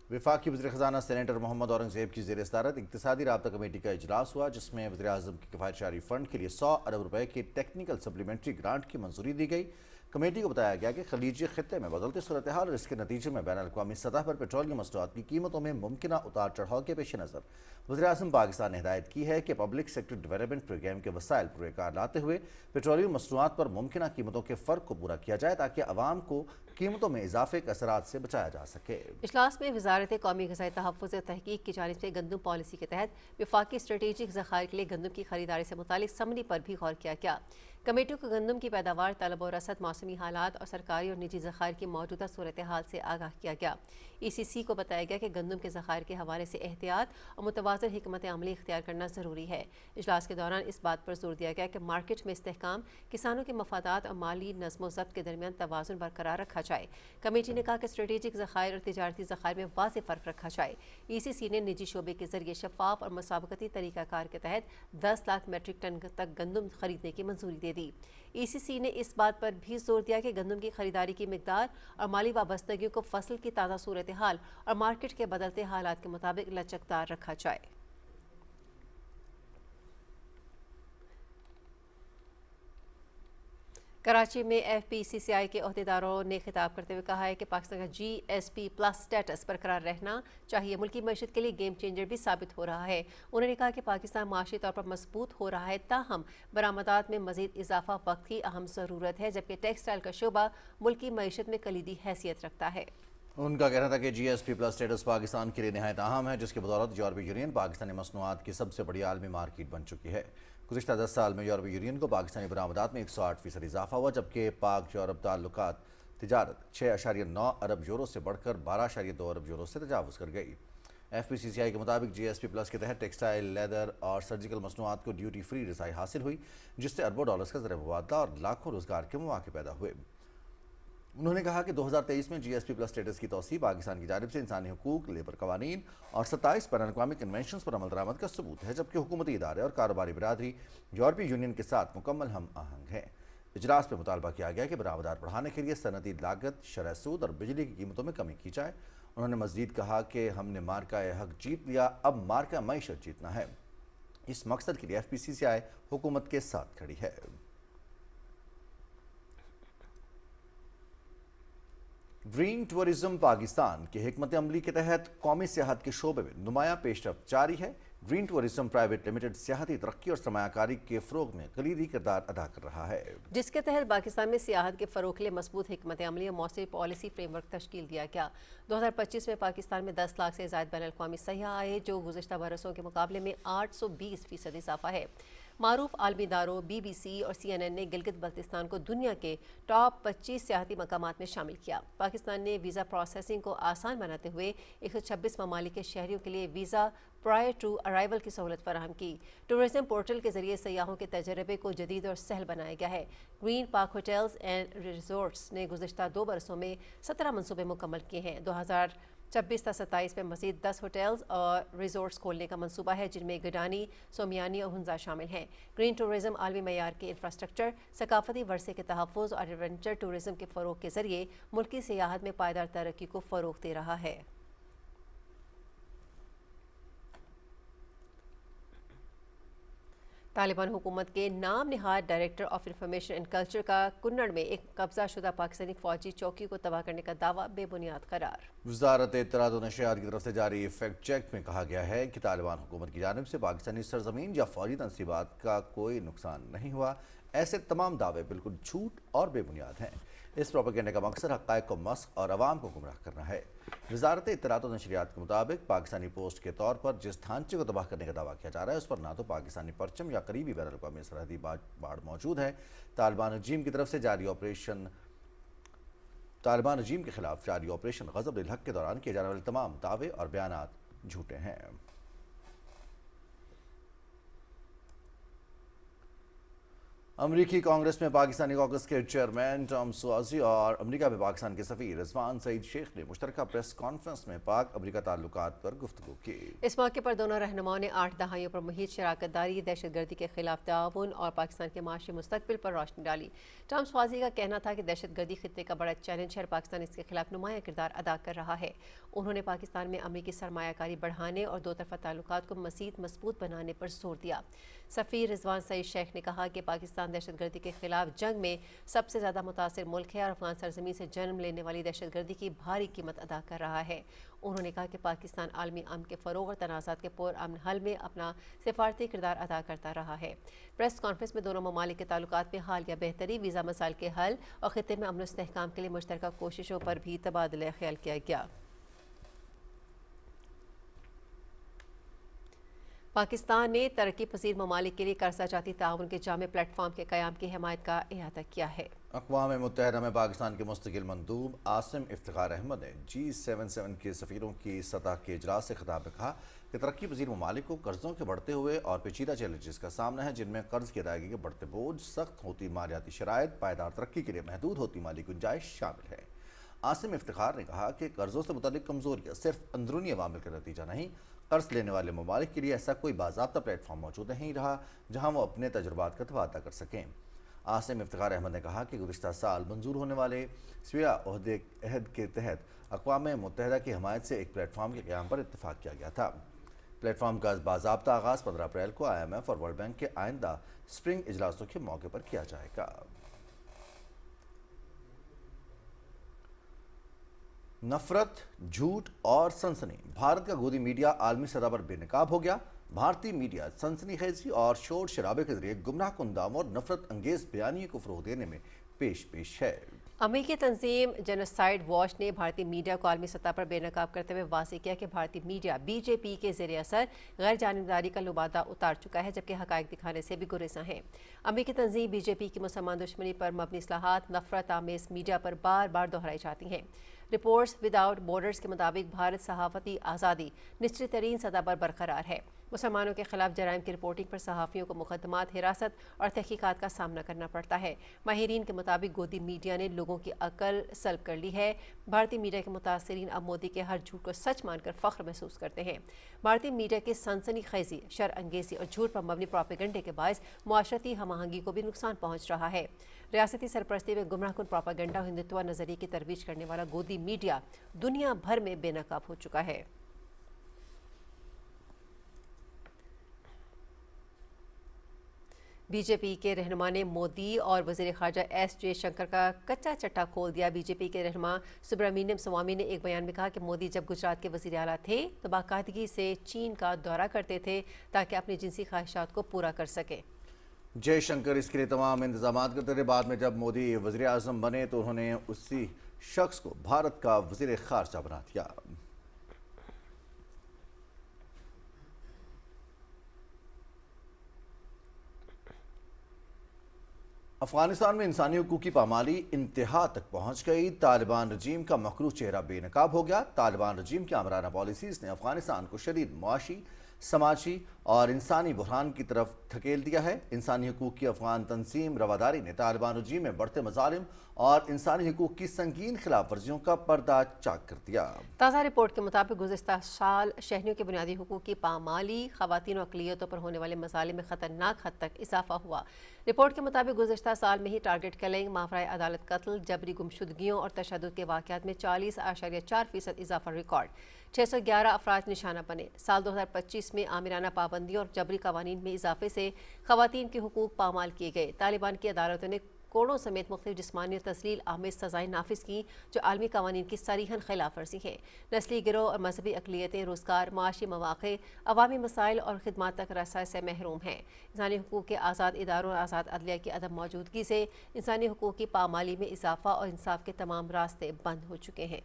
वफाकी वज़ीर ख़ज़ाना सेनेटर मोहम्मद औरंगज़ेब की ज़ेर सदारत इक़्तिसादी राब्ता कमेटी का इजलास हुआ, जिसमें वज़ीर-ए-आज़म की किफ़ायतशारी फ़ंड के लिए 100 अरब रुपए की टेक्निकल सप्लीमेंट्री ग्रांट की मंजूरी दी गई। कमेटी को बताया गया कि खलीजी खित्ते में बदलते सूरत हाल और इसके नतीजे में बैन अल-अक़वामी सतह पर पेट्रोलियम मसनूआत की कीमतों में मुमकिना उतार चढ़ाव के पेश नज़र वज़ीर-ए-आज़म पाकिस्तान ने हिदायत की है कि पब्लिक सेक्टर डेवलपमेंट प्रोग्राम के वसाइल पूरे कार लाते हुए पेट्रोलियम मसनूआत पर मुमकिना कीमतों के फ़र्क को पूरा किया जाए, ताकि अवाम को कीमतों में इजाफे के असरात से बचाया जा सके। इजलास में वज़ारत कौमी ग़िज़ाई तहफ़्फ़ुज़ तहक़ीक़ की जानिब से गंदम पॉलिसी के तहत वफाकी स्ट्रेटेजिक ज़खायर के लिए गंदम की खरीदारी से मुतालिक समरी पर भी गौर किया गया। कमेटी को गंदम की पैदावार, तलब और रसद, मौसमी हालात और सरकारी और निजी ज़खायर की मौजूदा सूरत हाल से आगाह किया गया। ECC को बताया गया कि गंदम के ज़खायर के हवाले से एहतियात और मुतवाज़न हिकमत अमली इख्तियार करना ज़रूरी है। इजलास के दौरान इस बात पर जोर दिया गया कि मार्केट में इस्तेहकाम, किसानों के मफादात और माली नज़्म ज़ब्त के दरमियान तवाज़ुन बरकरार रखा जाए। कमेटी ने कहा कि स्ट्रेटेजिक ज़खायर और तिजारती ज़खायर में वाज़ेह फ़र्क रखा जाए। ECC ने निजी शोबे के जरिए शफाफ और मुसाबकती तरीक़ाकार के तहत 10 लाख मेट्रिक टन तक गंदम खरीदने की मंजूरी दे दी। ECC ने इस बात पर भी जोर दिया कि गंदम की खरीदारी की मिकदार और माली वाबस्तगियों को फसल की ताज़ा सूरत हाल और मार्केट के बदलते हालात के मुताबिक लचकदार रखा जाए। कराची में FPCCI के अहदेदारों ने खिताब करते हुए कहा है कि पाकिस्तान का GSP+ स्टेटस बरकरार रहना चाहिए, मुल्की मईशत के लिए गेम चेंजर भी साबित हो रहा है। उन्होंने कहा कि पाकिस्तान माशी तौर पर मजबूत हो रहा है, ताहम बरामदात में मजीद इजाफा वक्त की अहम ज़रूरत है, जबकि टेक्सटाइल का शोबा मुल्की मईशत में कलीदी हैसियत रखता है। उनका कहना था कि GSP+ स्टेटस पाकिस्तान के लिए नहायत अहम है, जिसकी बदौलत यूरोपीय यूनियन पाकिस्तानी मसनूआत की सबसे बड़ी आलमी मार्केट बन चुकी है। गुज़िश्ता 10 साल में यूरोपीय यूनियन को पाकिस्तानी बरामदात में 108% इजाफा हुआ, जबकि पाक यूरोप ताल्लुकात तिजारत 6.9 अरब यूरो से बढ़कर 12.2 अरब यूरो से तजावुज़ कर गई। FPCCI के मुताबिक GSP+ के तहत टेक्सटाइल, लेदर और सर्जिकल मसनूआत को ड्यूटी फ्री रसाई हासिल हुई, जिससे अरबों डॉलर्स का ज़र मुबादला और लाखों रोज़गार के मौके पैदा हुए। उन्होंने कहा कि 2023 में GSP+ स्टेटस की तौसीह पाकिस्तान की जानिब से इंसानी हुकूक, लेबर कवानीन और 27 बैनुल-अक़वामी कन्वेंशंस पर अमल दरामद का सबूत है, जबकि हुकूमती इदारे और कारोबारी बिरादरी यूरोपीय यूनियन के साथ मुकम्मल हम आहंग है। इजलास में मुतालबा किया गया कि बरामदात बढ़ाने के लिए सनती लागत, शरह सूद और बिजली की कीमतों में कमी की जाए। उन्होंने मज़ीद कहा कि हमने मार्का हक जीत लिया, अब मार्का मईशत जीतना है। इस मकसद के लिए FPCCI हुकूमत के साथ खड़ी है। ग्रीन टूरिज्म पाकिस्तान की हिकमत अमली के तहत कौमी सियाहत के शोबे में नुमायां पेशरफ्त जारी है। ग्रीन टूरिज्म प्राइवेट लिमिटेड सियाहती तरक्की और सरमायाकारी के फ़रोग़ में कलीदी किरदार अदा कर रहा है, जिसके तहत पाकिस्तान में सियाहत के फ़रोग़ के लिए मजबूत हिकमत अमली और मौसर पॉलिसी फ्रेमवर्क तश्कील दिया गया। 2025 में पाकिस्तान में 10 लाख से ज़ायद बैनुल-अक़वामी सयाह आए, जो गुज़िश्ता बरसों के मुकाबले में 820% इजाफा है। मारूफ आलमी इदारों BBC और CNN ने गिलगित बल्तिस्तान को दुनिया के टॉप 25 सियाहती मकामात में शामिल किया। पाकिस्तान ने वीज़ा प्रोसेसिंग को आसान बनाते हुए 126 ममालिक के शहरियों के लिए वीज़ा प्रायर टू अराइवल की सहूलत फराहम की। टूरिज्म पोर्टल के जरिए सयाहों के तजर्बे को जदीद और सहल बनाया गया है। Green park hotels and resorts ने गुज़िश्ता 2 बरसों में 17 मनसूबे मुकम्मल किए हैं। 26 تا 27 میں مزید 10 ہوٹلز اور ریزورٹس کھولنے کا منصوبہ ہے، جن میں گڈانی، سومیانی اور ہنزا شامل ہیں۔ گرین ٹورزم عالمی معیار کے انفراسٹرکچر، ثقافتی ورثے کے تحفظ اور ایڈونچر ٹورزم کے فروغ کے ذریعے ملکی سیاحت میں پائیدار ترقی کو فروغ دے رہا ہے۔ طالبان حکومت کے نام نہاد director of information and culture کا کنڑ میں ایک قبضہ شدہ پاکستانی فوجی چوکی کو تباہ کرنے کا دعویٰ بے بنیاد قرار۔ وزارت اطلاعات و نشریات کی طرف سے جاری فیکٹ چیک میں کہا گیا ہے کہ طالبان حکومت کی جانب سے پاکستانی سرزمین یا فوجی تنصیبات کا کوئی نقصان نہیں ہوا۔ ایسے تمام دعوے بالکل جھوٹ اور بے بنیاد ہیں۔ اس پروپیگنڈے کا مقصد حقائق کو مسخ اور عوام کو گمراہ کرنا ہے۔ وزارت اطلاعات و نشریات کے مطابق پاکستانی پوسٹ کے طور پر جس ڈھانچے کو تباہ کرنے کا دعویٰ کیا جا رہا ہے اس پر نہ تو پاکستانی پرچم یا قریبی بین الاقوامی سرحدی باڑ موجود ہے۔ طالبان رجیم کی طرف سے طالبان رجیم کے خلاف جاری آپریشن غضب للحق کے دوران کیے جانے والے تمام دعوے اور بیانات جھوٹے ہیں۔ امریکی کانگریس میں پاکستانی کاکس کے چیئرمین ٹام سوازی اور امریکہ میں پاکستان کے سفیر رضوان سعید شیخ نے مشترکہ پریس کانفرنس میں پاک امریکہ تعلقات پر گفتگو کی۔ اس موقع پر دونوں رہنماؤں نے 8 دہائیوں پر محیط شراکت داری، دہشت گردی کے خلاف تعاون اور پاکستان کے معاشی مستقبل پر روشنی ڈالی۔ ٹام سوازی کا کہنا تھا کہ دہشت گردی خطے کا بڑا چیلنج ہے اور پاکستان اس کے خلاف نمایاں کردار ادا کر رہا ہے۔ انہوں نے پاکستان میں امریکی سرمایہ کاری بڑھانے اور دو طرفہ تعلقات کو مزید مضبوط بنانے پر زور دیا۔ سفیر رضوان سعید شیخ نے کہا کہ پاکستان دہشت گردی کے خلاف جنگ میں سب سے زیادہ متاثر ملک ہے اور افغان سرزمین سے جنم لینے والی دہشت گردی کی بھاری قیمت ادا کر رہا ہے۔ انہوں نے کہا کہ پاکستان عالمی امن کے فروغ اور تنازعات کے پرامن حل میں اپنا سفارتی کردار ادا کرتا رہا ہے۔ پریس کانفرنس میں دونوں ممالک کے تعلقات میں حالیہ بہتری، ویزا مسائل کے حل اور خطے میں امن و استحکام کے لیے مشترکہ کوششوں پر بھی تبادلہ خیال کیا گیا۔ پاکستان نے ترقی پذیر ممالک کے لیے قرضہ جاتی تعاون کے جامع پلیٹ فارم کے قیام کی حمایت کا احاطہ کیا ہے۔ اقوام متحدہ میں پاکستان کے مستقل مندوب عاصم افتخار احمد نے G77 کے سفیروں کی سطح کے اجلاس سے خطاب میں کہا کہ ترقی پذیر ممالک کو قرضوں کے بڑھتے ہوئے اور پیچیدہ چیلنجز کا سامنا ہے، جن میں قرض کی ادائیگی کے بڑھتے بوجھ، سخت ہوتی مالیاتی شرائط، پائیدار ترقی کے لیے محدود ہوتی مالی گنجائش شامل ہے۔ عاصم افتخار نے کہا کہ قرضوں سے متعلق کمزوریاں صرف اندرونی عوامل کا نتیجہ نہیں، قرض لینے والے ممالک کے لیے ایسا کوئی باضابطہ پلیٹ فارم موجود نہیں رہا جہاں وہ اپنے تجربات کا تبادلہ کر سکیں۔ عاصم افتخار احمد نے کہا کہ گزشتہ سال منظور ہونے والے سویہ عہد کے تحت اقوام متحدہ کی حمایت سے ایک پلیٹ فارم کے قیام پر اتفاق کیا گیا تھا۔ پلیٹ فارم کا باضابطہ آغاز 15 اپریل کو IMF اور ورلڈ بینک کے آئندہ سپرنگ اجلاسوں کے موقع پر کیا جائے گا۔ نفرت، جھوٹ اور سنسنی، بھارت کا گودی میڈیا عالمی سطح پر بے نقاب ہو گیا۔ بھارتی میڈیا سنسنی خیزی اور شور شرابے کے ذریعے گمراہ کن اور نفرت انگیز بیانیے کو فروغ دینے میں پیش ہے۔ امریکی تنظیم جینوسائیڈ واچ نے بھارتی میڈیا کو عالمی سطح پر بے نقاب کرتے ہوئے واضح کیا کہ بھارتی میڈیا BJP کے زیر اثر غیر جانبداری کا لبادہ اتار چکا ہے، جبکہ حقائق دکھانے سے بھی گریزاں ہیں۔ امریکی تنظیم BJP کی مسلمان دشمنی پر مبنی اصلاحات نفرت آمیز میڈیا پر بار بار دہرائی جاتی ہیں۔ رپورٹس وداؤٹ بارڈرز کے مطابق بھارت صحافتی آزادی نچلی ترین سطح پر برقرار ہے۔ مسلمانوں کے خلاف جرائم کی رپورٹنگ پر صحافیوں کو مقدمات، حراست اور تحقیقات کا سامنا کرنا پڑتا ہے۔ ماہرین کے مطابق گودی میڈیا نے لوگوں کی عقل سلب کر لی ہے۔ بھارتی میڈیا کے متاثرین اب مودی کے ہر جھوٹ کو سچ مان کر فخر محسوس کرتے ہیں۔ بھارتی میڈیا کی سنسنی خیزی، شر انگیزی اور جھوٹ پر مبنی پروپیگنڈے کے باعث معاشرتی ہم آہنگی کو بھی نقصان پہنچ رہا ہے۔ ریاستی سرپرستی میں گمراہ کن پروپیگنڈا اور ہندوتوا نظریے کی ترویج کرنے والا گودی میڈیا دنیا بھر میں بے نقاب ہو چکا ہے۔ BJP کے رہنما نے مودی اور وزیر خارجہ S. شنکر کا کچا چٹا کھول دیا۔ BJP کے رہنما سبرامینیم سوامی نے ایک بیان میں کہا کہ مودی جب گجرات کے وزیر اعلیٰ تھے تو باقاعدگی سے چین کا دورہ کرتے تھے تاکہ اپنی جنسی خواہشات کو پورا کر سکیں۔ جے شنکر اس کے لیے تمام انتظامات کرتے تھے۔ بعد میں جب مودی وزیر اعظم بنے تو انہوں نے اسی شخص کو بھارت کا وزیر خارجہ بنا دیا۔ افغانستان میں انسانی حقوق کی پامالی انتہا تک پہنچ گئی۔ طالبان رجیم کا مکروہ چہرہ بے نقاب ہو گیا۔ طالبان رجیم کی آمرانہ پالیسیز نے افغانستان کو شدید معاشی، سماجی اور انسانی بحران کی طرف دھکیل دیا ہے۔ انسانی حقوق کی افغان تنظیم رواداری نے طالبان رجیم میں بڑھتے مظالم اور انسانی حقوق کی سنگین خلاف ورزیوں کا پردہ چاک کر دیا۔ تازہ رپورٹ کے مطابق گزشتہ سال شہریوں کے بنیادی حقوق کی پامالی، خواتین و اقلیتوں پر ہونے والے مظالم میں خطرناک حد تک اضافہ ہوا۔ رپورٹ کے مطابق گزشتہ سال میں ہی ٹارگٹ کلنگ، ماورائے عدالت قتل، جبری گمشدگیوں اور تشدد کے واقعات میں 40.4% اضافہ ریکارڈ، 611 افراد نشانہ بنے۔ سال 2025 میں آمرانہ پابندیوں اور جبری قوانین میں اضافے سے خواتین کے حقوق پامال کیے گئے۔ طالبان کی عدالتوں نے کوڑوں سمیت مختلف جسمانی اور تذلیل آمیز سزائیں نافذ کی جو عالمی قوانین کی صریحاً خلاف ورزی ہیں۔ نسلی گروہ اور مذہبی اقلیتیں روزگار، معاشی مواقع، عوامی مسائل اور خدمات تک رسائی سے محروم ہیں۔ انسانی حقوق کے آزاد اداروں اور آزاد عدلیہ کی عدم موجودگی سے انسانی حقوق کی پامالی میں اضافہ اور انصاف کے تمام راستے بند ہو چکے ہیں۔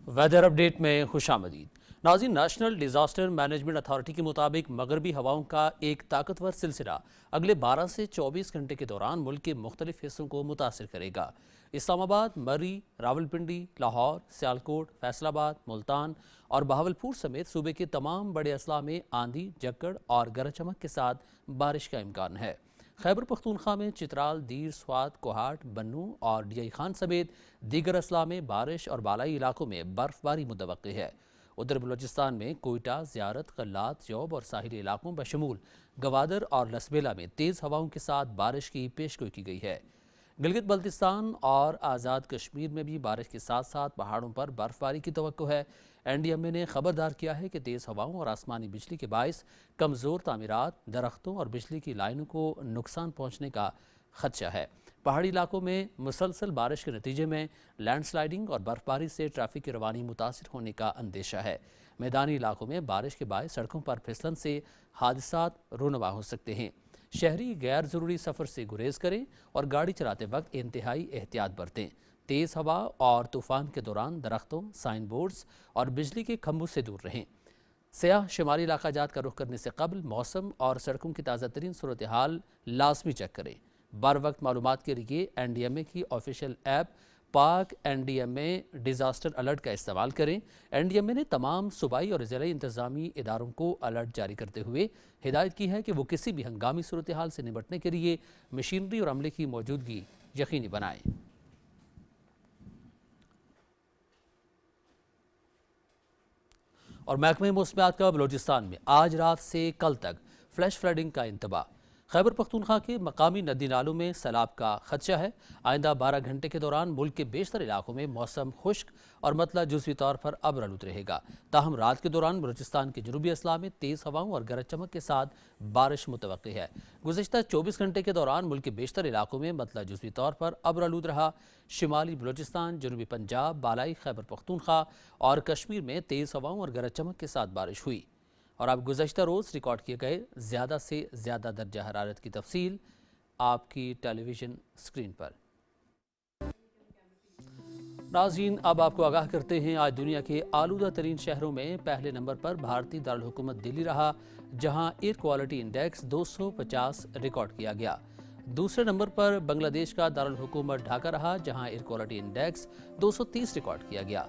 ویدر اپڈیٹ میں خوش آمدید۔ ناظرین، نیشنل ڈیزاسٹر مینجمنٹ اتھارٹی کے مطابق مغربی ہواؤں کا ایک طاقتور سلسلہ اگلے 12 سے 24 گھنٹے کے دوران ملک کے مختلف حصوں کو متاثر کرے گا۔ اسلام آباد، مری، راولپنڈی، لاہور، سیالکوٹ، فیصل آباد، ملتان اور بہاولپور سمیت صوبے کے تمام بڑے اضلاع میں آندھی، جھکڑ اور گرج چمک کے ساتھ بارش کا امکان ہے۔ خیبر پختونخوا میں چترال، دیر، سوات، کوہاٹ، بنوں اور ڈی آئی خان سمیت دیگر اضلاع میں بارش اور بالائی علاقوں میں برف باری متوقع ہے۔ ادھر بلوچستان میں کوئٹہ، زیارت، قلات، جوب اور ساحلی علاقوں بشمول گوادر اور لسبیلا میں تیز ہواؤں کے ساتھ بارش کی پیشگوئی کی گئی ہے۔ گلگت بلتستان اور آزاد کشمیر میں بھی بارش کے ساتھ ساتھ پہاڑوں پر برف باری کی توقع ہے۔ این ڈی ایم اے نے خبردار کیا ہے کہ تیز ہواؤں اور آسمانی بجلی کے باعث کمزور تعمیرات، درختوں اور بجلی کی لائنوں کو نقصان پہنچنے کا خدشہ ہے۔ پہاڑی علاقوں میں مسلسل بارش کے نتیجے میں لینڈ سلائیڈنگ اور برف باری سے ٹریفک کی روانی متاثر ہونے کا اندیشہ ہے۔ میدانی علاقوں میں بارش کے باعث سڑکوں پر پھسلن سے حادثات رونما ہو سکتے ہیں۔ شہری غیر ضروری سفر سے گریز کریں اور گاڑی چلاتے وقت انتہائی احتیاط برتیں۔ تیز ہوا اور طوفان کے دوران درختوں، سائن بورڈز اور بجلی کے کھمبوں سے دور رہیں۔ سیاح شمالی علاقہ جات کا رخ کرنے سے قبل موسم اور سڑکوں کی تازہ ترین صورتحال لازمی چیک کریں۔ بر وقت معلومات کے لیے این ڈی ایم اے کی آفیشیل ایپ پاک این ڈی ایم اے ڈیزاسٹر الرٹ کا استعمال کریں۔ این ڈی ایم اے نے تمام صوبائی اور ضلعی انتظامی اداروں کو الرٹ جاری کرتے ہوئے ہدایت کی ہے کہ وہ کسی بھی ہنگامی صورتحال سے نمٹنے کے لیے مشینری اور عملے کی موجودگی یقینی بنائیں۔ اور محکمہ موسمیات کا بلوچستان میں آج رات سے کل تک فلیش فلڈنگ کا انتباہ۔ خیبر پختونخوا کے مقامی ندی نالوں میں سیلاب کا خدشہ ہے۔ آئندہ 12 گھنٹے کے دوران ملک کے بیشتر علاقوں میں موسم خشک اور مطلع جزوی طور پر ابر آلود رہے گا۔ تاہم رات کے دوران بلوچستان کے جنوبی اضلاع میں تیز ہواؤں اور گرج چمک کے ساتھ بارش متوقع ہے۔ گزشتہ 24 گھنٹے کے دوران ملک کے بیشتر علاقوں میں مطلع جزوی طور پر ابر آلود رہا۔ شمالی بلوچستان، جنوبی پنجاب، بالائی خیبر پختونخوا اور کشمیر میں تیز ہواؤں اور گرج چمک کے ساتھ بارش ہوئی۔ اور اب گزشتہ روز ریکارڈ کیے گئے زیادہ سے زیادہ درجہ حرارت کی تفصیل آپ کی ٹیلی ویژن اسکرین پر۔ ناظرین، اب آپ کو آگاہ کرتے ہیں آج دنیا کے آلودہ ترین شہروں میں پہلے نمبر پر بھارتی دارالحکومت دلی رہا، جہاں ایئر کوالٹی انڈیکس 250 ریکارڈ کیا گیا۔ دوسرے نمبر پر بنگلہ دیش کا دارالحکومت ڈھاکہ رہا، جہاں ایئر کوالٹی انڈیکس 230 ریکارڈ کیا گیا۔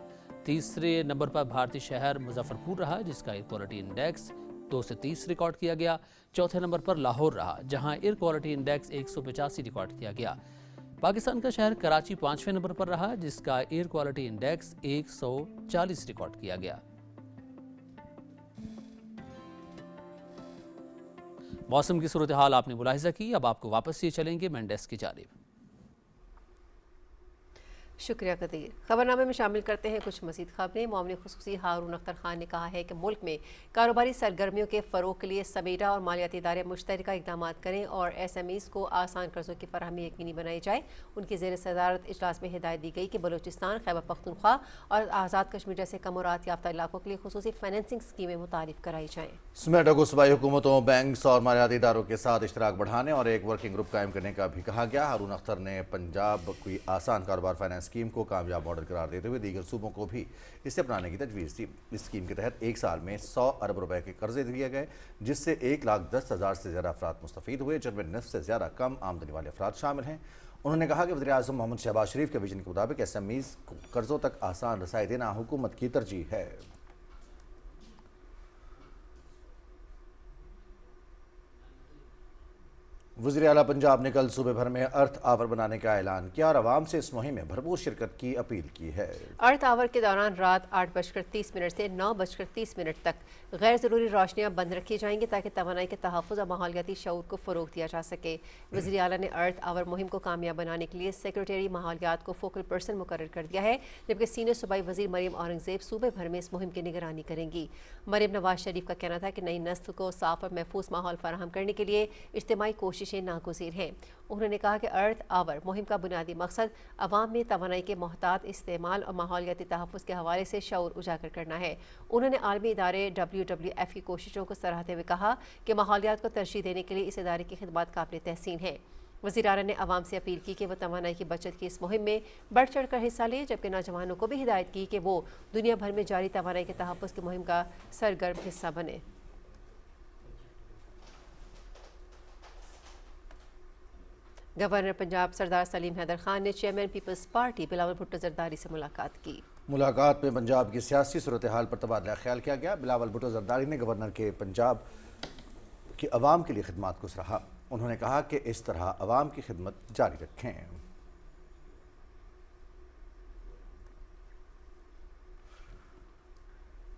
تیسرے نمبر پر بھارتی شہر مظفر پور رہا، جس کا ایئر کوالٹی انڈیکس 2 سے 30 ریکارڈ کیا گیا۔ چوتھے نمبر پر لاہور رہا، جہاں ایئر کوالٹی انڈیکس 185 ریکارڈ کیا گیا۔ پاکستان کا شہر کراچی 5ویں نمبر پر رہا، جس کا ایئر کوالٹی انڈیکس 140 ریکارڈ کیا گیا۔ موسم کی صورتحال آپ نے ملاحظہ کی، اب آپ کو واپس یہ چلیں گے مین ڈیسک کی جانب۔ شکریہ قدیر۔ خبرنامے میں شامل کرتے ہیں کچھ مزید خبریں۔ معاون خصوصی ہارون اختر خان نے کہا ہے کہ ملک میں کاروباری سرگرمیوں کے فروغ کے لیے سمیٹا اور مالیاتی ادارے مشترکہ اقدامات کریں اور ایس ایم ایز کو آسان قرضوں کی فراہمی یقینی بنائی جائے۔ ان کی زیر صدارت اجلاس میں ہدایت دی گئی کہ بلوچستان، خیبر پختونخوا اور آزاد کشمیر جیسے کمرات یافتہ علاقوں کے لیے خصوصی فائنینسنگ اسکیمیں متعارف کرائی جائیں۔ سمیٹا کو صوبائی حکومتوں، بینکس اور مالیاتی اداروں کے ساتھ اشتراک بڑھانے اور ایک ورکنگ گروپ قائم کرنے کا بھی کہا گیا۔ ہارون اختر نے پنجاب کوئی آسان کاروبار فائنانس स्कीम को कामयाब मॉडल करार देते हुए दीगर सूबों को भी इसे अपनाने की तजवीज़ दी। इस स्कीम के तहत एक साल में 100 अरब रुपए के कर्जे दिए गए, जिससे 1,10,000 से ज़्यादा अफराद मुस्तफ़ीद हुए, जिनमें निस्फ से ज़्यादा कम आमदनी वाले अफराद शामिल हैं। उन्होंने कहा कि वज़ीर-ए-आज़म मोहम्मद शहबाज शरीफ के विजन के मुताबिक SMEs को कर्ज़ों तक आसान रसाई देना हुकूमत की तरजीह है। वज़ीर आला पंजाब ने कल सूबे भर में अर्थ आवर बनाने का ऐलान किया और आवाम से इस मुहिम में भरपूर शिरकत की अपील की है। अर्थ आवर के दौरान रात 8:30 से 9:30 तक गैर ज़रूरी रोशनियाँ बंद रखी जाएंगी ताकि तवानाई के तहफ़्फ़ुज़ और माहौलियाती शऊर को फ़रोग़ दिया जा सके। वज़ीर आला ने अर्थ आवर मुहिम को कामयाब बनाने के लिए सेक्रेटरी माहौलियात को फोकल पर्सन मुकर्रर कर दिया है, जबकि सीनियर सूबाई वज़ीर मरीम औरंगज़ेब सूबे भर में इस मुहिम की निगरानी करेंगी। मरीम नवाज शरीफ का कहना था कि नई नस्ल को साफ़ और महफूज माहौल फराहम करने के लिए इज्तिमाई कोशिशें नागुज़ीर हैं। उन्होंने कहा कि अर्थ आवर मुहिम का बुनियादी मकसद अवाम में तवानाई के मोहतात इस्तेमाल और माहौलियाती तहफ़्फ़ुज़ के हवाले से शऊर उजागर करना है। उन्होंने आलमी इदारे WWF की कोशिशों को सराहते हुए कहा कि माहौलियात को तरजीह देने के लिए इस इदारे की खिदमत काबिल तहसीन है। वज़ीर आला ने अवाम से अपील की कि वह तवानाई की बचत की इस मुहिम में बढ़ चढ़ कर हिस्सा लें, जबकि नौजवानों को भी हिदायत की कि वो दुनिया भर में जारी तवानाई के तहफ़्फ़ुज़ की मुहिम का सरगर्म हिस्सा बने। गवर्नर पंजाब सरदार सलीम हैदर खान ने chairman People's party Bilawal Bhutto Zardari से मुलाकात की। मुलाकात में पंजाब की सियासी सूरत हाल पर तबादला ख्याल किया गया। बिलावल भुट्टो जरदारी ने गवर्नर के पंजाब की अवाम के लिए खिदमत को सराहा। उन्होंने कहा कि इस तरह अवाम की खिदमत जारी रखें।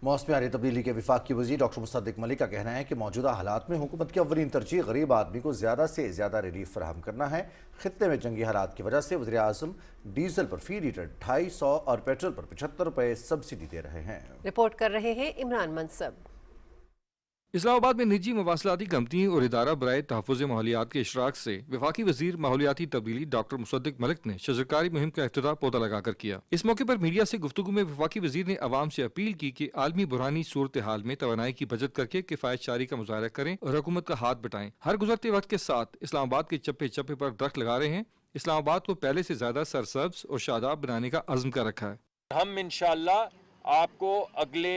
मौसमियाती तब्दीली के वफाकी वज़ीर डॉक्टर मुसद्दिक मलिक का कहना है कि मौजूदा हालात में हुकूमत की अव्वलीन तरजीह गरीब आदमी को ज़्यादा से ज़्यादा रिलीफ फराहम करना है। खित्ते में जंगी हालात की वजह से वज़ीर-ए-आज़म डीजल पर फी लीटर 250 और पेट्रोल पर 75 रुपए सब्सिडी दे रहे हैं। रिपोर्ट कर रहे हैं इमरान मनसब। इस्लामाबाद में निजी मवासलाती कंपनी और इदारा बराए तहफ़्फ़ुज़ माहौलियात के इशराक से वफाकी वज़ीर माहौलियाती तब्दीली डॉक्टर मुसद्दिक मलिक ने शजरकारी मुहिम का इफ्तिताह पौधा लगाकर किया। इस मौके पर मीडिया से गुफ्तगू में वफाकी वज़ीर ने अवाम से अपील की कि आलमी बुरहानी सूरत हाल में तवानाई की बचत करके किफ़ायत शारी का मुजाहरा करें और हुकूमत का हाथ बटाएं। हर गुजरते वक्त के साथ इस्लामाबाद के चप्पे चप्पे पर दरख्त लगा रहे हैं। इस्लामाबाद को पहले से ज़्यादा सरसब्ज और शादाब बनाने का अज़्म कर रखा है। हम इंशाअल्लाह आपको अगले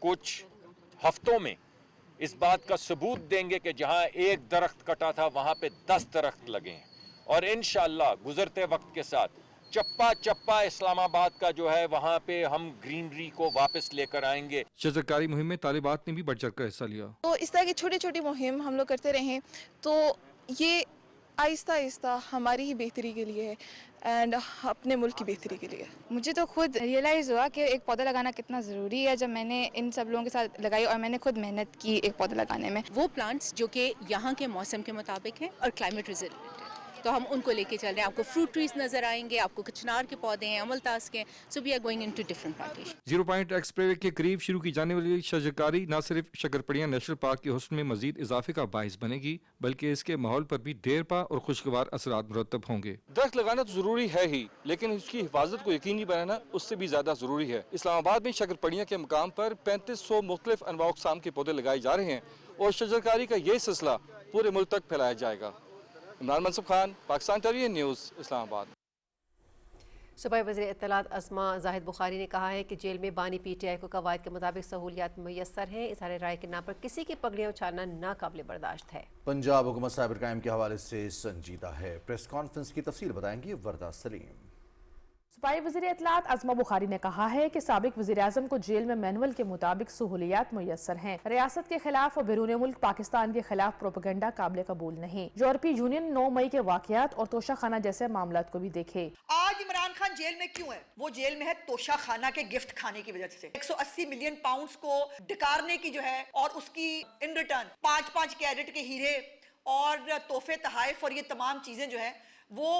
कुछ हफ्तों में इस बात का सबूत देंगे कि जहां एक दरख्त कटा था वहां पे 10 दरख्त लगे हैं और इंशाअल्लाह गुजरते वक्त के साथ चप्पा चप्पा इस्लामाबाद का जो है वहां पे हम ग्रीनरी को वापस लेकर आएंगे। शजरकारी मुहिम में तालिबात ने भी बढ़ चढ़ कर हिस्सा लिया। तो इस तरह की छोटी छोटी मुहिम हम लोग करते रहें तो ये आहिस्ता आहिस्ता हमारी ही बेहतरी के लिए है एंड अपने मुल्क की बेहतरी के लिए। मुझे तो खुद रियलाइज़ हुआ कि एक पौधा लगाना कितना ज़रूरी है जब मैंने इन सब लोगों के साथ लगाई और मैंने खुद मेहनत की एक पौधा लगाने में। वो प्लांट्स जो कि यहाँ के मौसम के मुताबिक हैं और क्लाइमेट रेजिलिएंट है, तो हम उनको लेके चल रहे हैं। आपको फ्रूट ट्रीज नजर आएंगे, आपको कचनार के पौधे हैं, अमलतास के, so we are going into different plantation. 0 point expressway के करीब शुरू की जाने वाली शजरकारी न सिर्फ शकरपड़िया नेशनल पार्क के हुस्न में मजीद इजाफे का बाइस बनेगी, बल्कि इसके माहौल पर भी देरपा और खुशगवार असरात मुरतब होंगे। दरख्त लगाना तो जरूरी है ही, लेकिन उसकी हिफाजत को यकीनी बनाना उससे भी ज्यादा जरूरी है। इस्लामाबाद में शकरपड़िया के मकाम पर 3500 मुख्तलिफ अनवा अक़साम के पौधे लगाए जा रहे हैं और शजरकारी का ये सिलसिला पूरे मुल्क तक फैलाया जाएगा। Imran Mansoob Khan, Pakistan television news, Islamabad. सूबाई वज़ीर इत्तलात अस्मा जाहिद बुखारी ने कहा है कि जेल में बानी PTI को कवायद के मुताबिक सहूलियात मुयस्सर हैं। इज़हार राय के नाम पर किसी की पगड़ियाँ उछालना नाकाबिल बर्दाश्त है। पंजाब हुकूमत साइबर क्राइम के हवाले से संजीदा है। प्रेस कॉन्फ्रेंस की तफसील बताएंगी वर्दा सलीम। सूबाई वज़ीर इत्तलात अस्मा बुखारी ने कहा है कि साबिक वज़ीर-ए-आज़म को जेल में मैनुअल के मुताबिक सहूलियात मुयस्सर हैं। रियासत के खिलाफ और बैरून मुल्क पाकिस्तान के खिलाफ प्रोपेगेंडा काबिल कबूल नहीं। यूरोपीय यूनियन 9 मई के वाक़यात और तोशा खाना जैसे मामलात को भी देखे। आज इमरान खान जेल में क्यों है? वो जेल में है तोशा खाना के गिफ्ट खाने की वजह से। 180 मिलियन पाउंड को डिकारने की जो है और उसकी इन रिटर्न 5-5 कैरेट के हीरे और तोहफे तहाइफ और ये तमाम चीजें जो है वो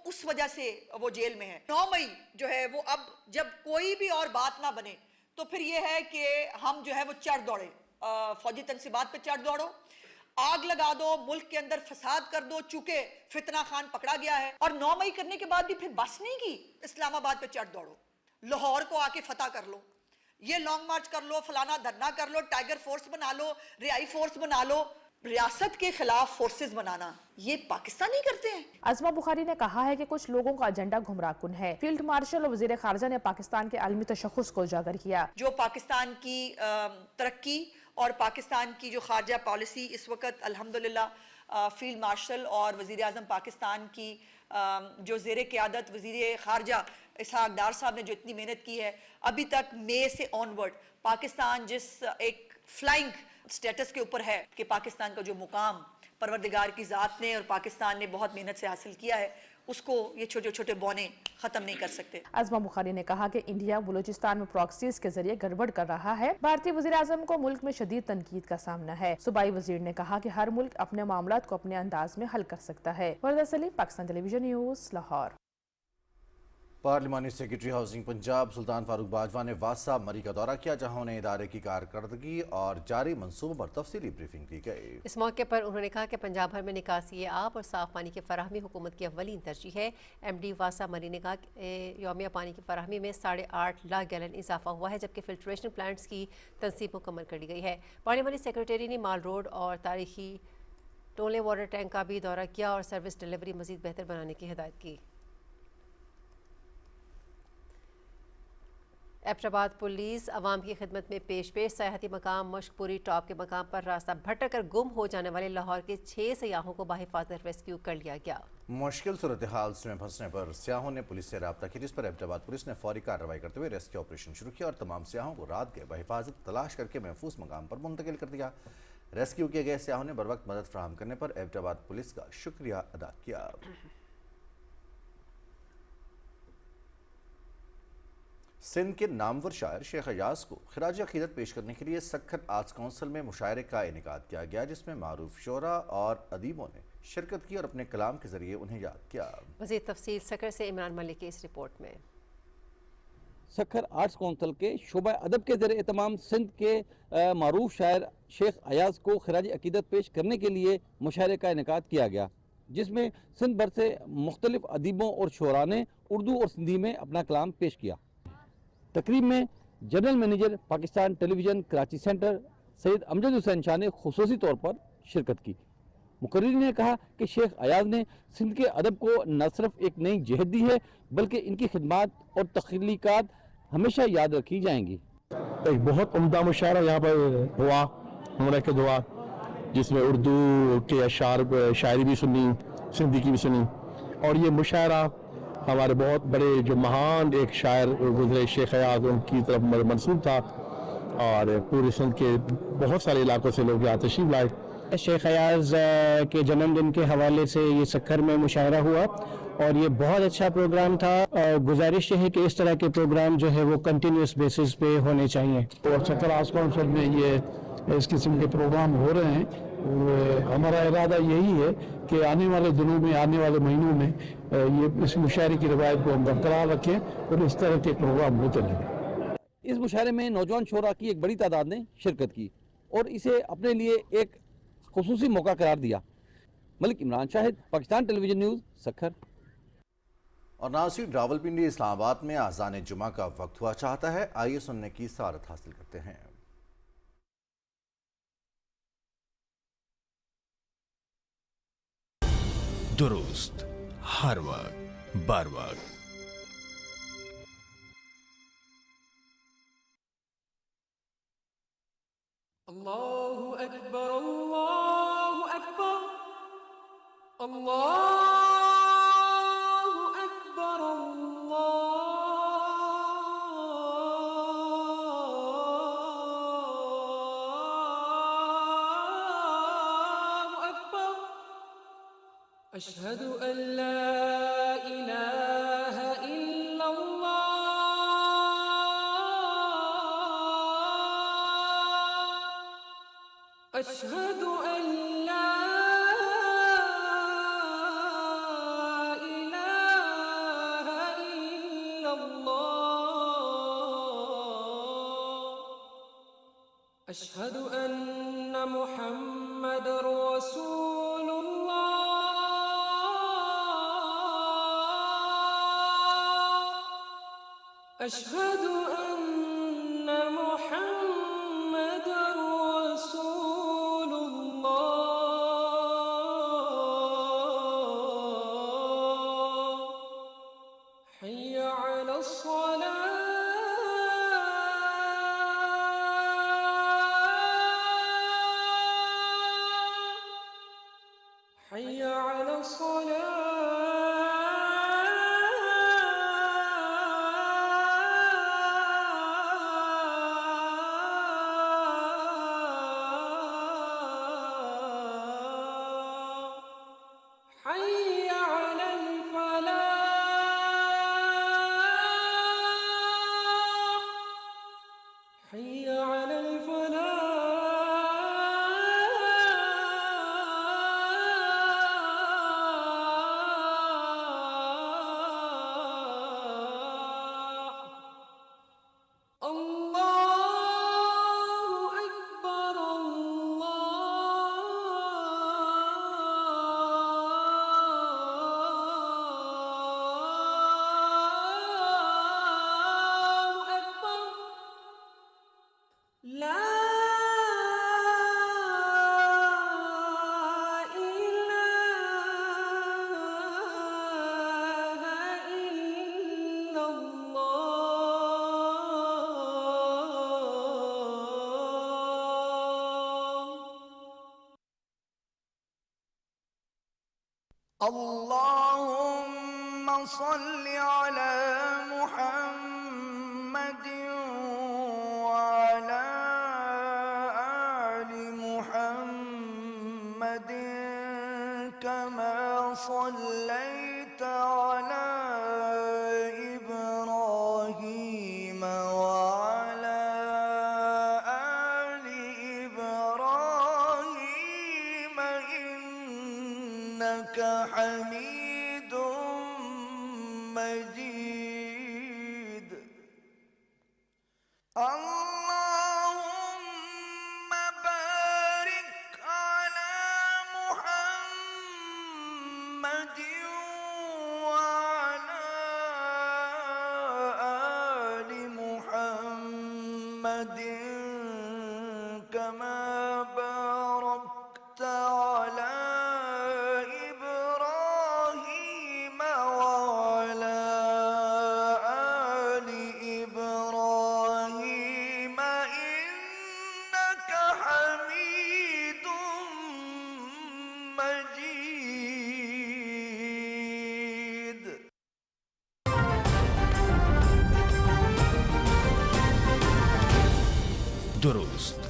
उस वजह से वो जेल में है। 9 मई जो है वो अब जब कोई भी और बात ना बने तो फिर ये है कि हम जो है वो चढ़ दौड़े, फौजी तनसीबात पे चढ़ दौड़ो, आग लगा दो, मुल्क के अंदर फसाद कर दो, चूंकि फितना खान पकड़ा गया है। और 9 मई करने के बाद भी फिर बस नहीं की, इस्लामाबाद पे चढ़ दौड़ो, लाहौर को आके फतह कर लो, ये लॉन्ग मार्च कर लो, फलाना धरना कर लो, टाइगर फोर्स बना लो, रिहाई फोर्स बना लो। ریاست کے خلاف فورسز بنانا یہ پاکستانی کرتے ہیں. ازما بخاری نے کہا ہے کہ کچھ لوگوں کا ایجنڈا گمراہ کن ہے. فیلڈ مارشل اور وزیر خارجہ نے پاکستان کے عالمی تشخص کو اجاگر کیا. جو پاکستان کی ترقی اور پاکستان کی جو خارجہ پالیسی اس وقت الحمدللہ فیلڈ مارشل اور وزیر اعظم پاکستان کی جو زیر قیادت وزیر خارجہ اسحاق ڈار صاحب نے جو اتنی محنت کی ہے, ابھی تک مئی سے آنورڈ پاکستان جس ایک فلائنگ سٹیٹس کے اوپر ہے کہ پاکستان کا جو مقام پروردگار کی ذات نے اور پاکستان نے بہت محنت سے حاصل کیا ہے, اس کو یہ چھوٹے چھوٹے بونے ختم نہیں کر سکتے. ازما بخاری نے کہا کہ انڈیا بلوچستان میں پراکسیز کے ذریعے گڑبڑ کر رہا ہے. بھارتی وزیر اعظم کو ملک میں شدید تنقید کا سامنا ہے. صوبائی وزیر نے کہا کہ ہر ملک اپنے معاملات کو اپنے انداز میں حل کر سکتا ہے. وردہ سلیم, پاکستان ٹیلی ویژن نیوز, لاہور. پارلیمانی سیکرٹری ہاؤسنگ پنجاب سلطان فاروق باجوہ نے واسا مری کا دورہ کیا, جہاں انہیں ادارے کی کارکردگی اور جاری منصوبوں پر تفصیلی بریفنگ دی گئی. اس موقع پر انہوں نے کہا کہ پنجاب بھر میں نکاسی آب اور صاف پانی کی فراہمی حکومت کی اولین ترجیح ہے. ایم ڈی واسا مری نے کہا کہ یومیہ پانی کی فراہمی میں 8.5 لاکھ گیلن اضافہ ہوا ہے, جبکہ فلٹریشن پلانٹس کی تنصیب مکمل کر لی گئی ہے. پارلیمانی سیکرٹری نے مال روڈ اور تاریخی ٹولے واٹر ٹینک کا بھی دورہ کیا اور سروس ڈیلیوری مزید بہتر بنانے کی ہدایت کی. ایبٹ پولیس عوام کی خدمت میں پیش سیاحتی مقام مشک پوری ٹاپ کے مقام پر راستہ بھٹک کر گم ہو جانے والے لاہور کے 6 سیاحوں کو بحفاظت ریسکیو کر لیا گیا. مشکل صورتحال میں پھنسنے پر سیاحوں نے پولیس سے رابطہ کیا, جس پر ایبٹ پولیس نے فوری کارروائی کرتے ہوئے ریسکیو آپریشن شروع کیا اور تمام سیاحوں کو رات گئے بحفاظت تلاش کر کے محفوظ مقام پر منتقل کر دیا. ریسکیو کیے گئے سیاحوں نے بروقت مدد فراہم کرنے پر ایبٹ پولیس کا شکریہ ادا کیا. سندھ کے نامور شاعر شیخ ایاز کو خراج عقیدت پیش کرنے کے لیے سکھر آرٹس کونسل میں مشاعرے کا انعقاد کیا گیا, جس میں معروف شعراء اور ادیبوں نے شرکت کی اور اپنے کلام کے ذریعے انہیں یاد کیا. مزید تفصیل سکھر سے عمران ملک کی اس رپورٹ میں. سکھر آرٹس کونسل کے شعبہ ادب کے زیر اہتمام سندھ کے معروف شاعر شیخ ایاز کو خراج عقیدت پیش کرنے کے لیے مشاعرے کا انعقاد کیا گیا, جس میں سندھ بھر سے مختلف ادیبوں اور شعراء نے اردو اور سندھی میں اپنا کلام پیش کیا. تقریب میں جنرل مینیجر پاکستان ٹیلی ویژن کراچی سینٹر سید امجد حسین شاہ نے خصوصی طور پر شرکت کی. مقررین نے کہا کہ شیخ ایاز نے سندھ کے ادب کو نہ صرف ایک نئی جہت دی ہے, بلکہ ان کی خدمات اور تخلیقات ہمیشہ یاد رکھی جائیں گی. ایک بہت عمدہ مشاعرہ یہاں پر ہوا عمرہ کے دعا, جس میں اردو کے اشعار شاعری بھی سنی, سندھی کی بھی سنی, اور یہ مشاعرہ ہمارے بہت بڑے جو مہان ایک شاعر گزرے شیخ ایاز ان کی طرف منسوب تھا, اور پورے سندھ کے بہت سارے علاقوں سے لوگ یہاں تشریف لائے. شیخ ایاز کے جنم دن کے حوالے سے یہ سکھر میں مشاعرہ ہوا اور یہ بہت اچھا پروگرام تھا. گزارش ہے کہ اس طرح کے پروگرام جو ہے وہ کنٹینیوس بیسس پہ ہونے چاہیے. اور سکھر آرٹس کونسل میں یہ اس قسم کے پروگرام ہو رہے ہیں. ہمارا ارادہ یہی ہے کہ آنے والے دنوں میں, آنے والے مہینوں میں یہ اس مشاعرے کی روایت کو ہم برقرار رکھیں اور اس طرح کے پروگرام ہوتے رہیں. اس مشاعرے میں نوجوان شعراء کی ایک بڑی تعداد نے شرکت کی اور اسے اپنے لیے ایک خصوصی موقع قرار دیا. ملک عمران شاہد, پاکستان ٹیلی ویژن نیوز, سکھر. اور ناظرین, راولپنڈی اسلام آباد میں اذان جمعہ کا وقت ہوا چاہتا ہے. آئیے سننے کی سعادت حاصل کرتے ہیں. درست ہر وقت بر وقت. اللہ اکبر اللہ اکبر اللہ اکبر اللہ اکبر. اشہد ان لا الہ الا اللہ اشہد ان لا الہ الا اللہ اشہد ان محمد رسول اللہ اشہد ان محمد رسول اللہ. حي على الصلاة حي على الفلاح حي على اللهم صل على محمد وعلى آل محمد كما صليت على إبراهيم وعلى آل إبراهيم إنك حميد مجيد اللهم بارك على محمد وعلى آل محمد كما باركت على إبراهيم وعلى آل إبراهيم إنك حميد مجيد. दुरुस्त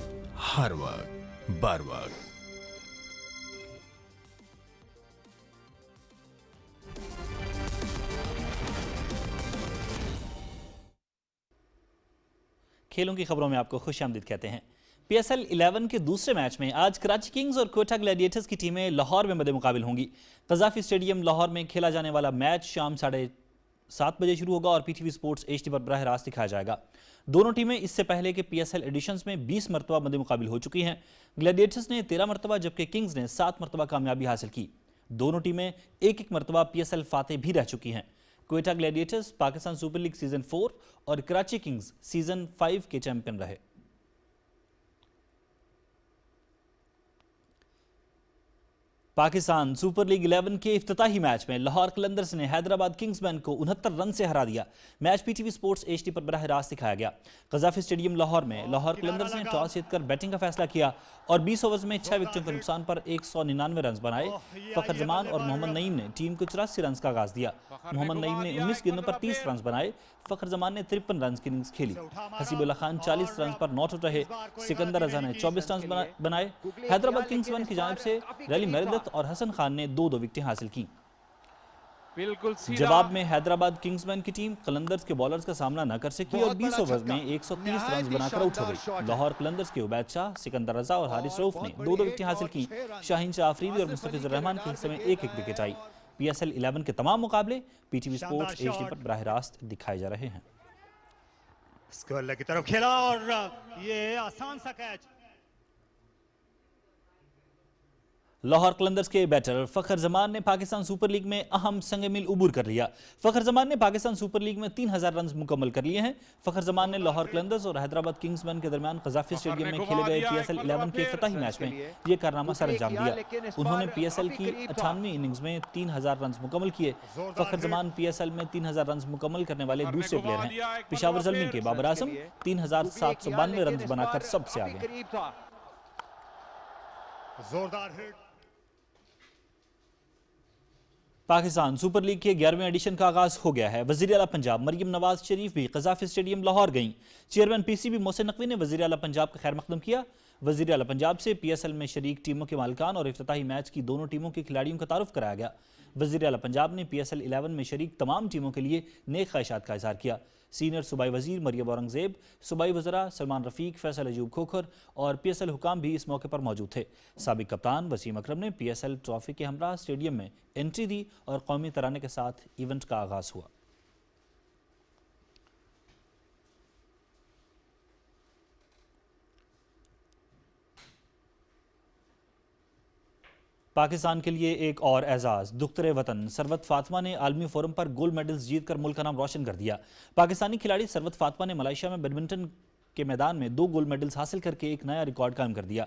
हर वक्त बर वक्त खेलों की खबरों में आपको खुशामदीद कहते हैं। PSL 11 के दूसरे मैच में आज कराची किंग्स और कोटा ग्लैडिएटर्स की टीमें लाहौर में मद्दे मुकाबिल होंगी। कज़ाफी स्टेडियम लाहौर में खेला जाने वाला मैच शाम 7:30 बजे शुरू होगा और PTV स्पोर्ट्स HD पर बराह रास्त दिखाया जाएगा। दोनों टीमें इससे पहले के PSL एडिशंस में 20 मरतबा मद्दे मुकाबिल हो चुकी हैं। ग्लैडिएटर्स ने 13 मरतबा जबकि किंग्स ने 7 मरतबा कामयाबी हासिल की। दोनों टीमें एक मरतबा PSL फातेह भी रह चुकी हैं। Quetta gladiators Pakistan super league season 4 और कराची किंग्स सीजन 5 के चैंपियन रहे। पाकिस्तान सुपर लीग 11 के इफ्तिताही मैच में लाहौर कलंदर्स ने हैदराबाद किंग्समैन को 69 रन से हरा दिया। मैच PTV स्पोर्ट्स HD पर बराह रास्त दिखाया गया। कज़ाफी स्टेडियम लाहौर में लाहौर कलंदर्स ने टॉस जीतकर बैटिंग का फैसला किया और 20 ओवर्स में 6 विकेटों के नुकसान पर 199 रन बनाए। फखर जमान और मोहम्मद नईम ने टीम को 84 रन का आगाज दिया। मोहम्मद नईम ने 19 गेंदों पर 30 रन बनाए। फखर जमान ने 53 रन की इनिंग्स खेली। हसीबुल्लाह खान 40 रन पर नॉट आउट रहे। सिकंदर रजा ने 24 रन बनाए। हैदराबाद किंग्समैन की जानिब से रैली मेरेदत और हसन खान ने 2-2 विकेटें हासिल की। जवाब में हैदराबाद किंग्समैन की टीम कलंदर्स के बॉलर्स का सामना न कर सकी और 20 ओवर्स में 130 रन बनाकर आउट हो गई। लाहौर कलंदर्स के उबैद शाह, सिकंदर रजा और हारिस रऊफ ने 2-2 विकेटें हासिल की। शाहीन शाह अफरीदी और मुस्तफिजुर रहमान के हिस्से में 1-1 विकेट आई। PSL 11 के तमाम मुकाबले PTV स्पोर्ट्स HD पर बराह रास्त दिखाए जा रहे हैं। स्कोर की तरफ खेला और ये आसान सा कैच। लाहौर कलंदर्स के बैटर फखर जमान ने पाकिस्तान सुपर लीग में अहम संग मील उबूर कर लिया। फखर जमान ने पाकिस्तान सुपर लीग में 3000 रन मुकम्मल कर लिए हैं। फखर जमान ने लाहौर कलंदर्स और हैदराबाद किंग्समैन के दरमियान कजाफी स्टेडियम में खेले गए PSL 11 के इफ्तिताही मैच में ये कारनामा सर अंजाम दिया। उन्होंने PSL की 98वीं इनिंग्स में 3000 रन मुकम्मल किए। फखर जमान PSL में 3000 रन मुकम्मल करने वाले दूसरे प्लेयर हैं। पेशावर ज़ल्मी के बाबर आजम 3792 रन बनाकर सबसे आगे हैं। पाकिस्तान सुपर लीग के 11वें एडिशन का आगाज हो गया है। वज़ीर आला पंजाब मरियम नवाज शरीफ भी कज़ाफ़ी स्टेडियम लाहौर गईं। चेयरमैन PCB मोहसिन नकवी ने वज़ीर आला पंजाब का खैर मकदम किया। वज़ीर आला पंजाब से PSL में शरीक टीमों के मालिकान और इफ्तिताही मैच की दोनों टीमों के खिलाड़ियों का तारुफ कराया गया। वज़ीर आला पंजाब ने PSL 11 में शरीक तमाम टीमों के लिए नेक ख्वाहिशात का इज़हार किया। सीनियर सूबाई वज़ीर मरियम औरंगज़ेब, सूबाई वज़रा सलमान रफ़ीक, फैसल अयूब खोखर और PSL हुकाम भी इस मौके पर मौजूद थे। साबिक कप्तान वसीम अकरम ने PSL ट्रॉफी के हमरा स्टेडियम में एंट्री दी और कौमी तराने के साथ इवेंट का आगाज़ हुआ। पाकिस्तान के लिए एक और एजाज़। दुख्तर वतन सरवत फातिमा ने आलमी फोरम पर गोल्ड मेडल्स जीतकर मुल्क का नाम रोशन कर दिया। पाकिस्तानी खिलाड़ी सरवत फातिमा ने मलेशिया में बैडमिंटन के मैदान में 2 गोल्ड मेडल्स हासिल करके एक नया रिकॉर्ड कायम कर दिया।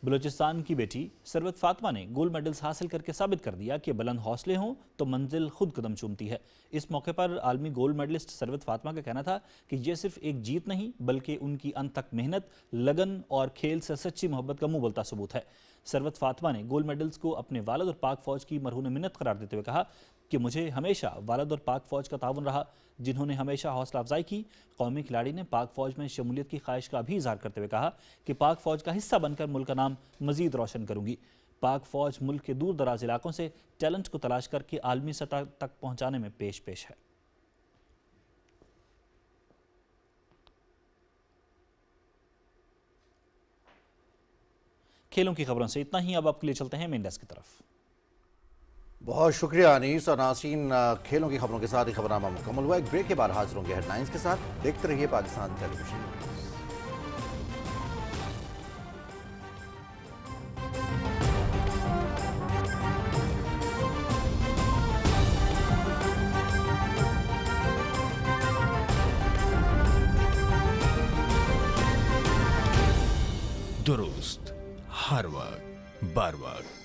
बलूचिस्तान की बेटी सरवत फातिमा ने गोल्ड मेडल्स हासिल करके साबित कर दिया कि बुलंद हौसले हों तो मंजिल खुद कदम चूमती है। इस मौके पर आलमी गोल्ड मेडलिस्ट सरवत फातिमा का कहना था कि यह सिर्फ एक जीत नहीं बल्कि उनकी अंत तक मेहनत, लगन और खेल से सच्ची मोहब्बत का मुंह बोलता सबूत है। सरवत फातिमा ने गोल्ड मेडल्स को अपने वालिद और पाक फौज की मरहून मिन्नत करार देते हुए कहा कि मुझे हमेशा वालिद और पाक फौज का ताउन रहा, जिन्होंने हमेशा हौसला अफजाई की। कौमी खिलाड़ी ने पाक फौज में शमूलियत की ख्वाहिश का भी इजहार करते हुए कहा कि पाक फौज का हिस्सा बनकर मुल्क का नाम मजीद रोशन करूंगी। पाक फौज मुल्क के दूर दराज इलाकों से टैलेंट को तलाश करके आलमी सतह तक पहुंचाने में पेश है। खेलों की खबरों से इतना ही। अब आपके लिए चलते हैं मेन डेस्क की तरफ। बहुत शुक्रिया अनीस और नाज़रीन। खेलों की खबरों के साथ ही खबरनामा मुकम्मल हुआ। एक ब्रेक के बाद हाजिर होंगे हेडलाइंस के साथ। देखते रहिए पाकिस्तान टेलीविजन। दुरुस्त हर वक्त बार वक्त।